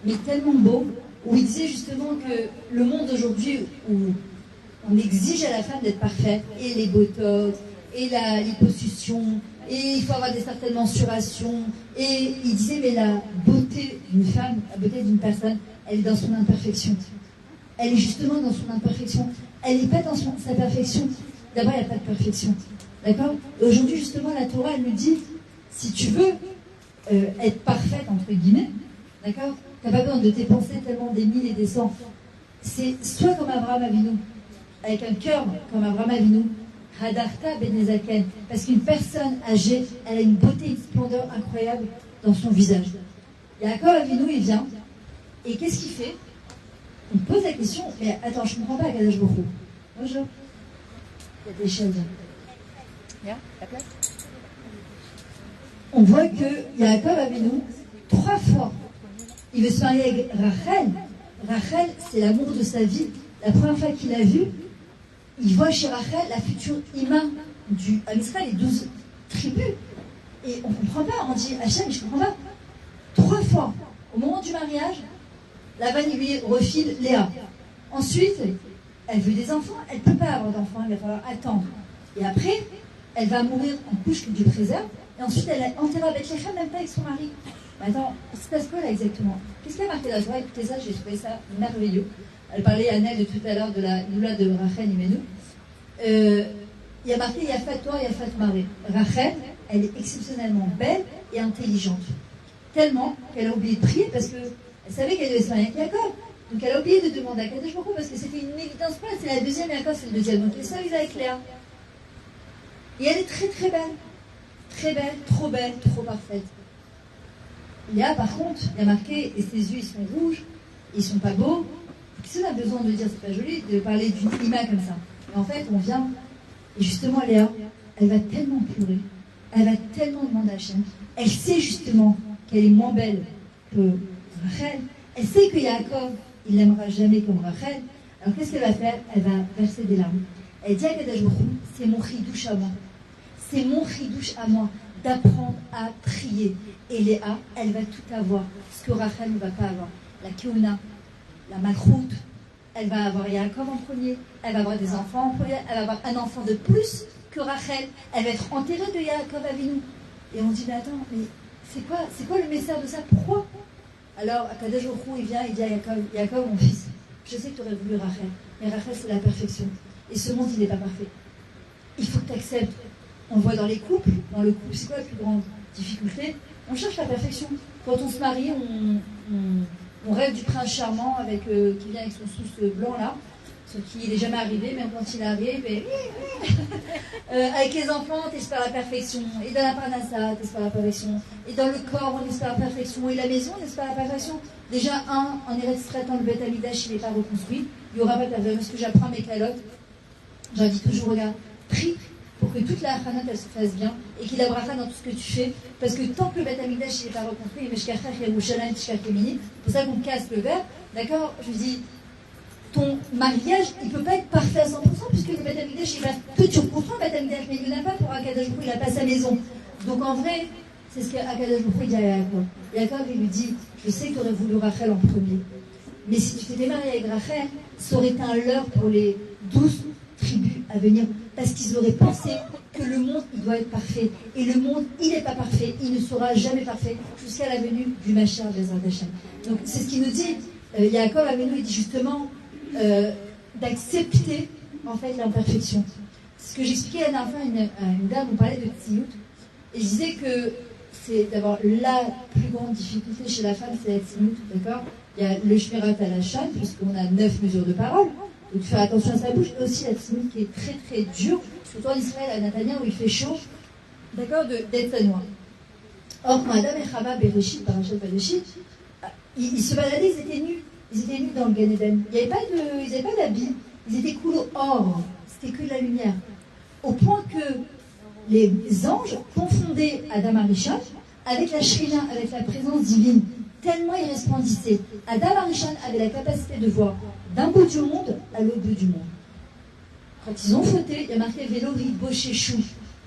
mais tellement beau, où il disait justement que le monde aujourd'hui où on exige à la femme d'être parfaite, et les botox, et la liposuction, et il faut avoir des certaines mensurations, et il disait mais la beauté d'une femme, la beauté d'une personne, elle est dans son imperfection. Elle est justement dans son imperfection. Elle n'est pas dans sa perfection. D'abord, il n'y a pas de perfection. D'accord? Aujourd'hui, justement, la Torah, elle nous dit, si tu veux être parfaite, entre guillemets, d'accord? Tu n'as pas besoin de tes pensées tellement des mille et des cents. C'est soit comme Abraham Avinu, avec un cœur comme Abraham Avinu, Hadarta ben Nezaken, parce qu'une personne âgée, elle a une beauté, une splendeur incroyable dans son visage. Yaakov Avinu, il vient, et qu'est-ce qu'il fait? On pose la question, mais attends, je ne comprends pas, Kadosh Baruch Hu. Bonjour. Il y a des chaises. La place. On voit que Yaakov Avinu, 3 fois, il veut se marier avec Rachel. Rachel, c'est l'amour de sa vie. La première fois qu'il l'a vue, il voit chez Rachel la future Ima du Israël, les 12 tribus. Et on ne comprend pas, on dit Hachem, je ne comprends pas. 3 fois, au moment du mariage, Lavan lui refile Léa. Ensuite, elle veut des enfants, elle ne peut pas avoir d'enfants, il va falloir attendre. Et après, elle va mourir en couche du préserve, et ensuite elle est enterrée à Bethléem, même pas avec son mari. Mais attends, il se passe quoi là exactement? Qu'est-ce qu'il y a marqué dans la Torah? Écoutez ça, j'ai trouvé ça merveilleux. Elle parlait à Annelle de tout à l'heure de la Lula de Rachel Imenu. Il y a marqué Yafat Torah, Yafat Maré. Rachel, elle est exceptionnellement belle et intelligente. Tellement qu'elle a oublié de prier parce qu'elle savait qu'elle devait se marier avec Yaakov. Donc elle a oublié de demander à Kadosh Baruch Hu parce que c'était une évidence pour elle. C'est la deuxième, Yaakov c'est le deuxième. Donc elle est seule avec Léa. Et elle est très très belle. Très belle, trop parfaite. Léa, par contre, il y a marqué, et ses yeux ils sont rouges, ils sont pas beaux. Si on a besoin de dire c'est pas joli, de parler d'une ima comme ça. Mais en fait, on vient, et justement Léa, elle va tellement pleurer, elle va tellement demander à Hachem. Elle sait justement qu'elle est moins belle que Rachel. Elle sait que Yaakov, il l'aimera jamais comme Rachel. Alors qu'est-ce qu'elle va faire? Elle va verser des larmes. Elle dit à Kadosh Baruch Hu, c'est mon chidouche à moi. C'est mon chidouche à moi d'apprendre à prier. Et Léa, elle va tout avoir, ce que Rachel ne va pas avoir. La keuna, la malchoute, elle va avoir Yaakov en premier, elle va avoir des enfants en premier, elle va avoir un enfant de plus que Rachel. Elle va être enterrée de Yaakov Avinu. Et on dit, mais attends, mais c'est quoi le message de ça? Pourquoi? Alors, Kadosh Baruch Hu, il vient, il dit à Yaakov, Yaakov, mon fils, je sais que tu aurais voulu Rachel, mais Rachel, c'est la perfection. Et ce monde, il n'est pas parfait. Il faut que tu acceptes. On le voit dans les couples. Dans le couple, c'est quoi la plus grande difficulté? On cherche la perfection. Quand on se marie, on rêve du prince charmant qui vient avec son souce blanc là. ce qui n'est jamais arrivé, même quand il arrive. Et... avec les enfants, tu espères la perfection. Et dans la parnassa, tu espères la perfection. Et dans le corps, on espère la perfection. Et la maison, on espère la perfection. Déjà, en Eretz Israël, le Beth Amikdash, il n'est pas reconstruit. Il n'y aura pas de perfection. Ce que j'apprends à mes calottes, j'en dis toujours, regarde, prie pour que toute la Hanat, elle se fasse bien et qu'il y ait la bracha dans tout ce que tu fais. Parce que tant que le Beth Amikdash n'est pas reconstruit, c'est pour ça qu'on casse le verre. D'accord? Je dis, ton mariage, il ne peut pas être parfait à 100% puisque le Beth Amikdash, il va que tu reconstruis le Beth Amikdash, mais il n'y en a pas pour Akadosh Baruch Hu, il n'a pas sa maison. Donc en vrai, c'est ce qu'Akadosh Baruch Hu dit à Yaakov. Yaakov, il lui dit, je sais que tu aurais voulu Rachel en premier. Mais si tu t'étais marié avec Rachel, ça aurait été un leurre pour les 12 tribus à venir. Parce qu'ils auraient pensé que le monde, il doit être parfait. Et le monde, il n'est pas parfait. Il ne sera jamais parfait jusqu'à la venue du Mashiach Bezrat Hashem. Donc c'est ce qu'il nous dit. Yaakov Avinu, il dit justement d'accepter en fait l'imperfection. C'est ce que j'expliquais la dernière fois à une dame, on parlait de Tziout. Et je disais que c'est d'abord la plus grande difficulté chez la femme, c'est la Tziout, d'accord? Il y a le Shmirat à la Shan, puisqu'on a 9 mesures de parole. Donc faire attention à sa bouche, et aussi la tzniut qui est très très dure, surtout en Israël, à Netanya, où il fait chaud, d'accord, d'être sanois. Or, quand Adam et Chava, Bereshit, Parashat Bereshit, ils se baladaient, ils étaient nus dans le Gan Eden. Ils n'avaient pas d'habits, ils étaient coulés or, c'était que de la lumière. Au point que les anges confondaient Adam Arishon avec la Shrina, avec la présence divine, tellement ils resplendissaient. Adam Arishon avait la capacité de voir d'un bout du monde à l'autre bout du monde. Quand ils ont fauté, il y a marqué Vélo, Bochechou.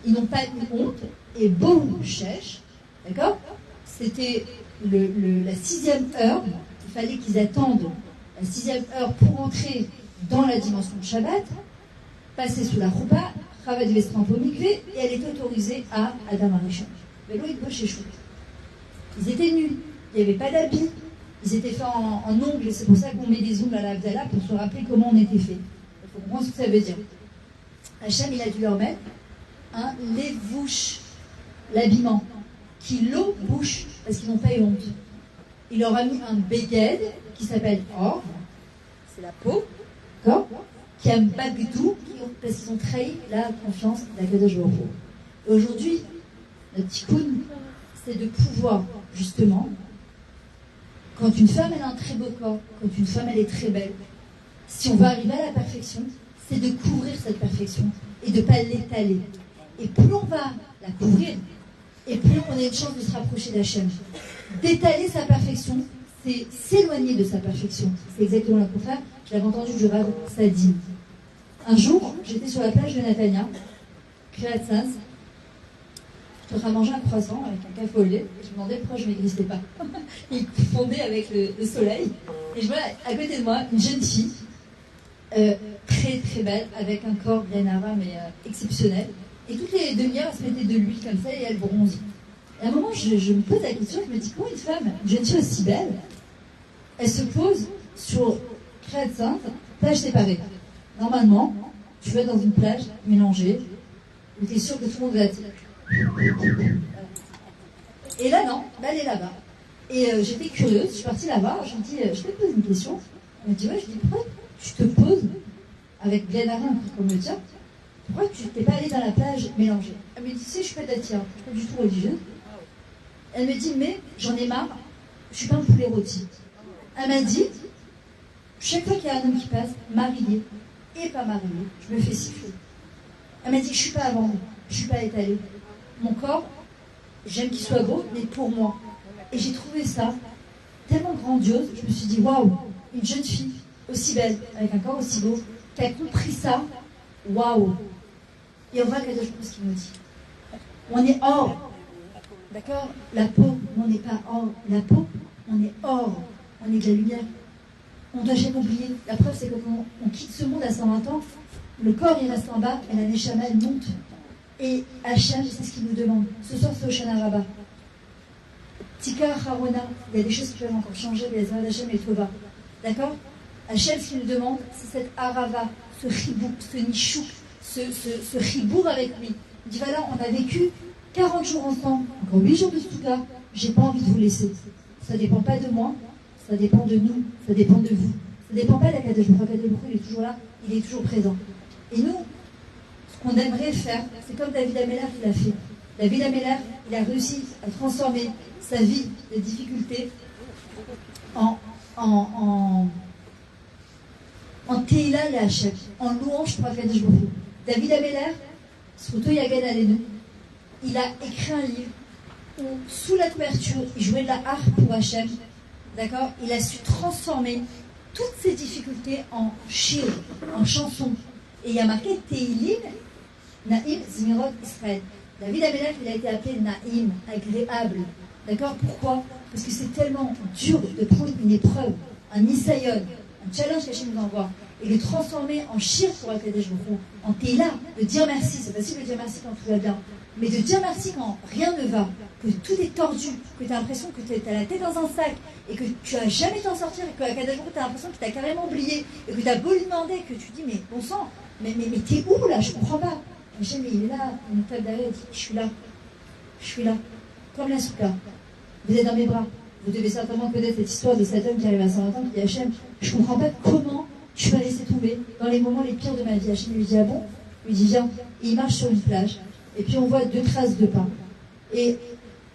Ils n'ont pas eu honte, et Beau Chèche, d'accord? C'était la 6e heure. Il fallait qu'ils attendent la 6e heure pour entrer dans la dimension de Shabbat, passer sous la roupa, Chava devait se tremper au mikvé, et elle était autorisée à Adam Arishon. Vélo, Bochechou. Ils étaient nus, il n'y avait pas d'habits. Ils étaient faits en ongles, et c'est pour ça qu'on met des ongles à la Havdalah pour se rappeler comment on était fait. Il faut comprendre ce que ça veut dire. Hachem, il a dû leur mettre un lévouche, l'habillement, qui l'eau bouche, parce qu'ils n'ont pas eu honte. Il leur a mis un beged qui s'appelle or, c'est la peau, d'accord, qui a un bagdou, parce qu'ils ont trahi la confiance d'Akadosh Baruch Hu. Et aujourd'hui, notre tikkun, c'est de pouvoir, justement, quand une femme elle a un très beau corps, quand une femme elle est très belle, si on va arriver à la perfection, c'est de couvrir cette perfection et de ne pas l'étaler. Et plus on va la couvrir, et plus on a une chance de se rapprocher d'Hachem. D'étaler sa perfection, c'est s'éloigner de sa perfection. C'est exactement le contraire. Je l'avais entendu du Rav Sadi. Un jour, j'étais sur la plage de Netanya, Kriyat Sanz. Je suis en train de manger un croissant avec un café au lait. Et je me demandais pourquoi je ne m'aigrissais pas. Il fondait avec le soleil. Et je vois à côté de moi une jeune fille, très très belle, avec un corps bien arab mais exceptionnel. Et toutes les demi-heures, elle se mettait de l'huile comme ça et elle bronze. Et à un moment, je me pose la question, je me dis, comment une femme, une jeune fille aussi belle, elle se pose sur Kriyat Sanz, plage séparée. Normalement, tu vas dans une plage mélangée, où tu es sûr que tout le monde va être... Et là, non, là, elle est là-bas. Et j'étais curieuse, je suis partie là-bas, je me dis, je te pose une question. Elle me dit, ouais, je dis, pourquoi tu te poses avec bien Arin, comme le tien, pourquoi tu t'es pas allée dans la plage mélangée? Elle me dit, tu sais, je suis pas d'Atia, je suis pas du tout religieuse. Elle me dit, mais j'en ai marre, je suis pas un poulet rôti. Elle m'a dit, chaque fois qu'il y a un homme qui passe, marié et pas marié, je me fais siffler. Elle m'a dit, je suis pas à vendre, je suis pas étalée. Mon corps, j'aime qu'il soit beau, mais pour moi. Et j'ai trouvé ça tellement grandiose, je me suis dit, waouh, une jeune fille aussi belle, avec un corps aussi beau, qui a compris ça, waouh. Et on voit quelque chose qu'il nous dit. On est or, d'accord? La peau, on n'est pas or. La peau, on est or, on est de la lumière. On ne doit jamais oublier. La preuve, c'est que quand on quitte ce monde à 120 ans, le corps, il reste en bas, et la Neshama, elle monte. Et Hachem, c'est ce qu'il nous demande. Ce soir, c'est Hoshana Rabbah. Tika Harona, il y a des choses qui peuvent encore changer, mais les Hachem et Tova. D'accord? Hachem, ce qu'il nous demande, c'est cette Arava, ce Chibouk, ce Nishouk, ce Chibour avec lui. Il dit voilà, on a vécu 40 jours ensemble, encore 8 jours de Souka, j'ai pas envie de vous laisser. Ça dépend pas de moi, ça dépend de nous, ça dépend de vous. Ça dépend pas d'Akadosh Baruch Hu, il est toujours là il est toujours présent. Et nous, ce qu'on aimerait faire, c'est comme David Ameller qui l'a fait. David Ameller, il a réussi à transformer sa vie de difficultés en Teila et Hachem, en louange pour Akadosh Baruch Hu. David Ameller, Zkuto Yagen Alenu, il a écrit un livre où, sous la couverture, il jouait de la harpe pour Hachem. D'accord? Il a su transformer toutes ces difficultés en shir, en chanson. Et il y a marqué Teilim, Naïm Zmirot Israël. David Ameller, il a été appelé Naïm, agréable. D'accord? Pourquoi? Parce que c'est tellement dur de prendre une épreuve, un isayon, un challenge qu'Hachem nous envoie, et de le transformer en shir pour Akadosh Baruch Hu, en Teila, de dire merci. C'est facile de dire merci quand tout va bien, mais de dire merci quand rien ne va, que tout est tordu, que tu as l'impression que tu as la tête dans un sac, et que tu n'as jamais t'en sortir, et que Akadosh Baruch Hu, tu as l'impression qu'il t'a carrément oublié, et que tu as beau lui demander, que tu dis, mais bon sang, mais t'es où là? Je comprends pas. Hachem, il est là, il me tape derrière, il dit, je suis là, comme la souka. Vous êtes dans mes bras. Vous devez certainement connaître cette histoire de cet homme qui arrive à 120 ans, qui dit, Hachem, je comprends pas comment tu m'as laissé tomber dans les moments les pires de ma vie. Hachem lui dit, ah bon? Il lui dit, viens. Et il marche sur une plage, et puis on voit 2 traces de pas. Et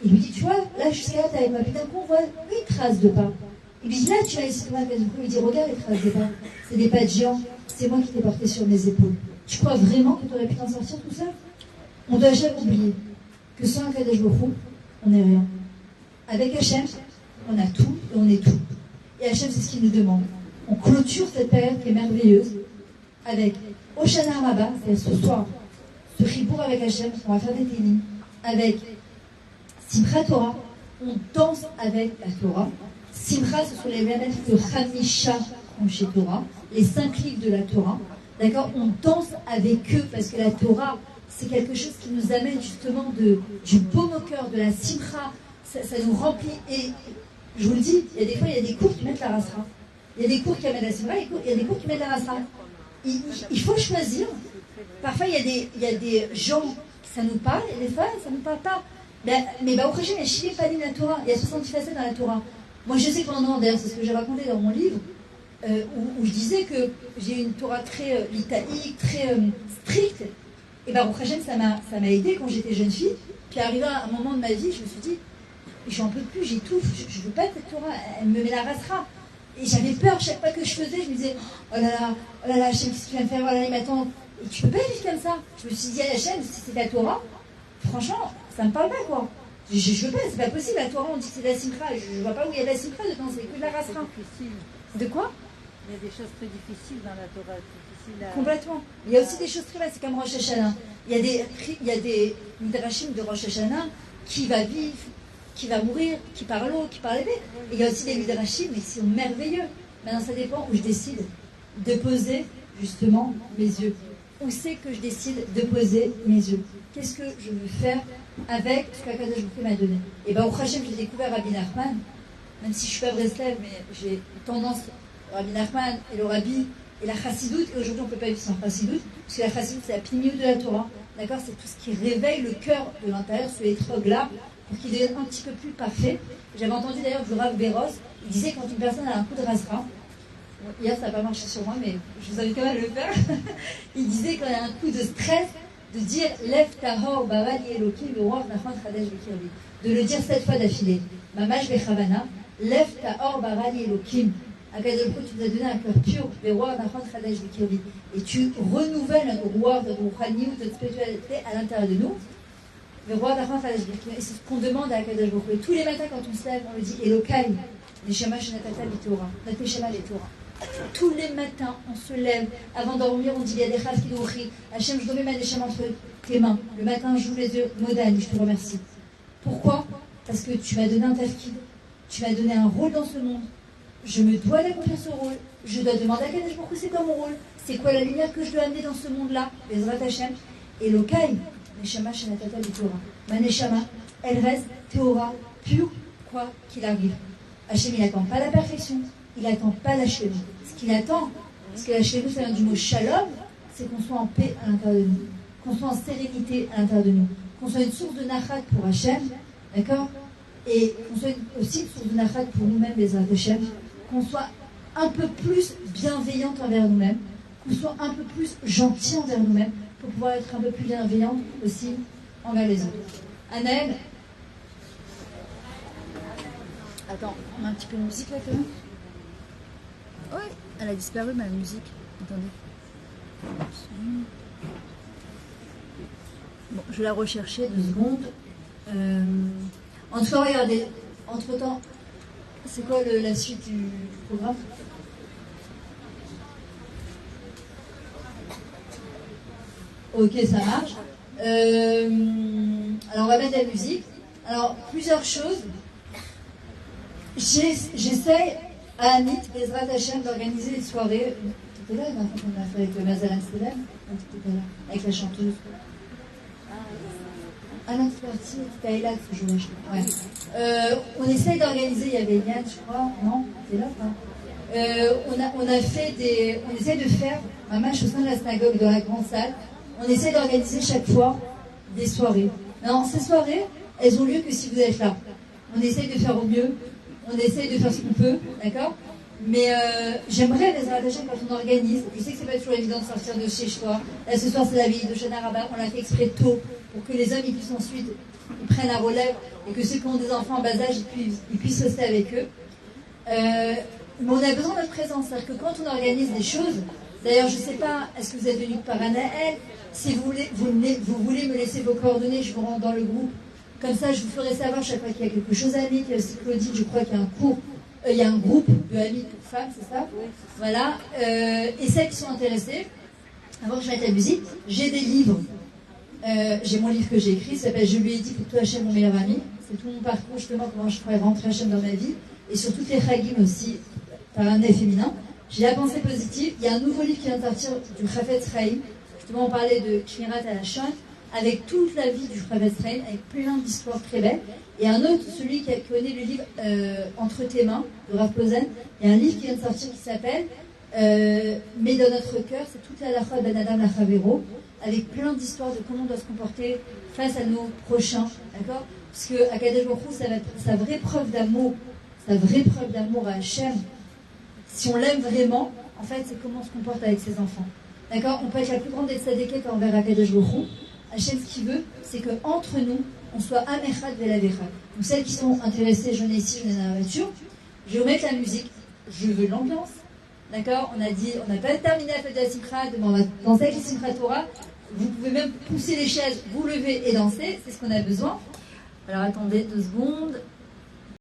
il lui dit, tu vois, là jusqu'à là, t'es avec moi, puis d'un coup on voit 8 traces de pas. Il lui dit, là tu m'as laissé tomber, il lui dit, regarde les traces de pas. C'est des pas de géants, c'est moi qui t'ai porté sur mes épaules. Tu crois vraiment que tu aurais pu t'en sortir tout seul? On ne doit jamais oublier que sans Akadosh Baruch Hu, on n'est rien. Avec Hachem, on a tout et on est tout. Et Hachem, c'est ce qu'il nous demande. On clôture cette période qui est merveilleuse avec Oshana Rabbah, c'est-à-dire ce soir, ce ribour avec Hachem, on va faire des télim, avec Simchat Torah, on danse avec la Torah. Simcha, ce sont les lettres de Hamisha chez Torah, les 5 livres de la Torah. D'accord? On danse avec eux parce que la Torah, c'est quelque chose qui nous amène justement du baume au cœur, de la simcha. Ça nous remplit. Et je vous le dis, il y a des fois, il y a des cours qui mettent la rasra. Il y a des cours qui amènent la simcha, il y a des cours qui mettent la rasra. Il faut choisir. Parfois, il y a des gens, ça nous parle, et des fois, ça ne nous parle pas. Mais au prochain, il y a Shili Panim la Torah. Il y a 70 facettes dans la Torah. Moi, je sais que pendant, d'ailleurs, c'est ce que j'ai raconté dans mon livre, où je disais que j'ai une Torah très litaïque, très stricte. Et Baruch Hashem, ça m'a aidé quand j'étais jeune fille. Puis arrivé à un moment de ma vie, je me suis dit, j'en peux plus, j'étouffe, je veux pas cette Torah, elle me met la rasera. Et j'avais peur, chaque fois que je faisais, je me disais, oh là là, Hachem, qu'est-ce que tu vas me faire? Oh là là, il m'attend. Et tu peux pas vivre comme ça. Je me suis dit, Hachem, si c'est la Torah, franchement, ça me parle pas, quoi. Je veux pas, c'est pas possible, la Torah, on dit que c'est de la simcha. Je vois pas où il y a de la simcha dedans, c'est que de la rasera. De quoi? Il y a des choses très difficiles dans la Torah. Complètement. Il y a aussi des choses très belles, c'est comme Rosh Hashanah. Il y a des midrashim de Rosh Hashanah qui va vivre, qui va mourir, qui parle l'eau, qui parle l'épée. Et il y a aussi des midrashim, mais qui sont merveilleux. Maintenant, ça dépend où je décide de poser justement mes yeux. Où c'est que je décide de poser mes yeux? Qu'est-ce que je veux faire avec ce qu'Akadosh Baruch Hu m'a donné? Et bien, au Hachem, j'ai découvert Rabbi Nachman, même si je suis pas Breslev, mais j'ai tendance, Rabbi Nachman et le Rabbi, et la chassidoute, et aujourd'hui on ne peut pas vivre sans chassidoute, parce que la chassidoute c'est la pnimiut de la Torah, d'accord? C'est tout ce qui réveille le cœur de l'intérieur, ce étrog-là, pour qu'il devienne un petit peu plus parfait. J'avais entendu d'ailleurs du Rav Béros, il disait quand une personne a un coup de rasra, hier ça n'a pas marché sur moi, mais je vous invite quand même à le faire, il disait quand il y a un coup de stress, de dire Lev tahor barali elokim v'ruach nachon chadash b'kirbi, de le dire 7 fois d'affilée, mamash v'chavana, Lev tahor barali elokim. Akadosh Baruch Hu, tu nous as donné un cœur pur, et tu renouvelles notre roi, notre rouhani, notre spiritualité à l'intérieur de nous. Et c'est ce qu'on demande à Akadosh Baruch Hu. Et tous les matins, quand on se lève, on le dit Elokai, Neshama Shenatata Bitora, Nateshama Letora. Tous les matins, on se lève. Avant de dormir, on dit Yadechaf Kidouchi, Hachem, je remets ma Neshama entre tes mains. Le matin, j'ouvre les yeux, Modani, je te remercie. Pourquoi? Parce que tu m'as donné un tafkid, tu m'as donné un rôle dans ce monde. Je me dois d'accomplir ce rôle. Je dois demander à Kadosh Baruch Hu c'est quoi mon rôle, c'est quoi la lumière que je dois amener dans ce monde-là. Bezrat Hashem. Et Lokai, Neshama Shenatata Bitora. Ma Neshama, elle reste Théora, pure, quoi qu'il arrive. Hashem, il n'attend pas la perfection, il n'attend pas la chelou. Ce qu'il attend, parce que la chelou, ça vient du mot shalom, c'est qu'on soit en paix à l'intérieur de nous, qu'on soit en sérénité à l'intérieur de nous, qu'on soit une source de nachat pour Hashem, d'accord? Et qu'on soit aussi une source de nachat pour nous-mêmes, Bezrat Hashem. Qu'on soit un peu plus bienveillante envers nous-mêmes, qu'on soit un peu plus gentil envers nous-mêmes, pour pouvoir être un peu plus bienveillant aussi envers les autres. Anaëlle? Attends, on a un petit peu de musique là quand même. Ouais, elle a disparu ma musique. Attendez. Bon, je vais la rechercher 2 secondes. En tout cas, regardez, entre-temps, c'est quoi la suite du programme? Ok, ça marche. Alors, on va mettre la musique. Alors, plusieurs choses. J'essaye à Amit, Bezrat Hachem, d'organiser des soirées. Tu étais là, la fois qu'on a fait avec le Mazal Amsterdam? Non, tu étais pas là. Avec la chanteuse. Ah non, c'est parti, c'était Ayla ce jour-là, je crois. Ouais. On essaye d'organiser, il y avait Yann, je crois. Non, t'es là, pas. On essaie de faire un match au sein de la synagogue, dans la grande salle. On essaie d'organiser chaque fois des soirées. Alors, ces soirées, elles ont lieu que si vous êtes là. On essaie de faire au mieux, on essaie de faire ce qu'on peut, d'accord? Mais j'aimerais, les Arabes, quand on organise, je sais que c'est pas toujours évident de sortir de chez toi. Là, ce soir, c'est la veille de Shana Rabbah, on l'a fait exprès tôt, pour que les hommes ils puissent ensuite ils prennent la relève, et que ceux qui ont des enfants en bas âge, ils puissent rester avec eux. Mais on a besoin de notre présence, c'est-à-dire que quand on organise des choses, d'ailleurs, je ne sais pas, est-ce que vous êtes venu par Anaël? Si vous voulez me laisser vos coordonnées, je vous rentre dans le groupe. Comme ça, je vous ferai savoir chaque fois qu'il y a quelque chose à Amit. Il y a aussi Claudine, je crois qu'il y a un cours, il y a un groupe de Amit pour femmes, c'est ça? Oui. Voilà. Et celles qui sont intéressées, avant que je mette la musique, j'ai des livres. J'ai mon livre que j'ai écrit, ça s'appelle Je lui ai dit pour toi Hachem, mon meilleur ami. C'est tout mon parcours, justement, comment je pourrais rentrer Hachem dans ma vie. Et sur toutes les chagim aussi, par un œil féminin. J'ai la pensée positive. Il y a un nouveau livre qui vient de sortir du Chafetz Chaim. Justement, on parlait de Shmirat Halashon, avec toute la vie du Chafetz Chaim, avec plein d'histoires très belles. Et un autre, celui qui connaît le livre Entre tes mains, de Rav Posen. Il y a un livre qui vient de sortir qui s'appelle Mais dans notre cœur, c'est toute la lacha ben Adam la Chavero, avec plein d'histoires de comment on doit se comporter face à nos prochains, d'accord? Parce que à Kadesh Baruch Hu, ça va être sa vraie preuve d'amour à Hachem. Si on l'aime vraiment, en fait, c'est comment on se comporte avec ses enfants. D'accord? On peut être la plus grande des tzadékets envers Akadosh Baruch Hu. Hachem, ce qu'il veut, c'est qu'entre nous, on soit Amechad Velavechad. Donc, celles qui sont intéressées, je n'ai ici, je n'ai dans la voiture, je vais vous mettre la musique. Je veux l'ambiance. D'accord? On n'a pas terminé la fête de la Simcha, mais on va danser avec les Simchat Torah. Vous pouvez même pousser les chaises, vous lever et danser. C'est ce qu'on a besoin. Alors, attendez 2 secondes.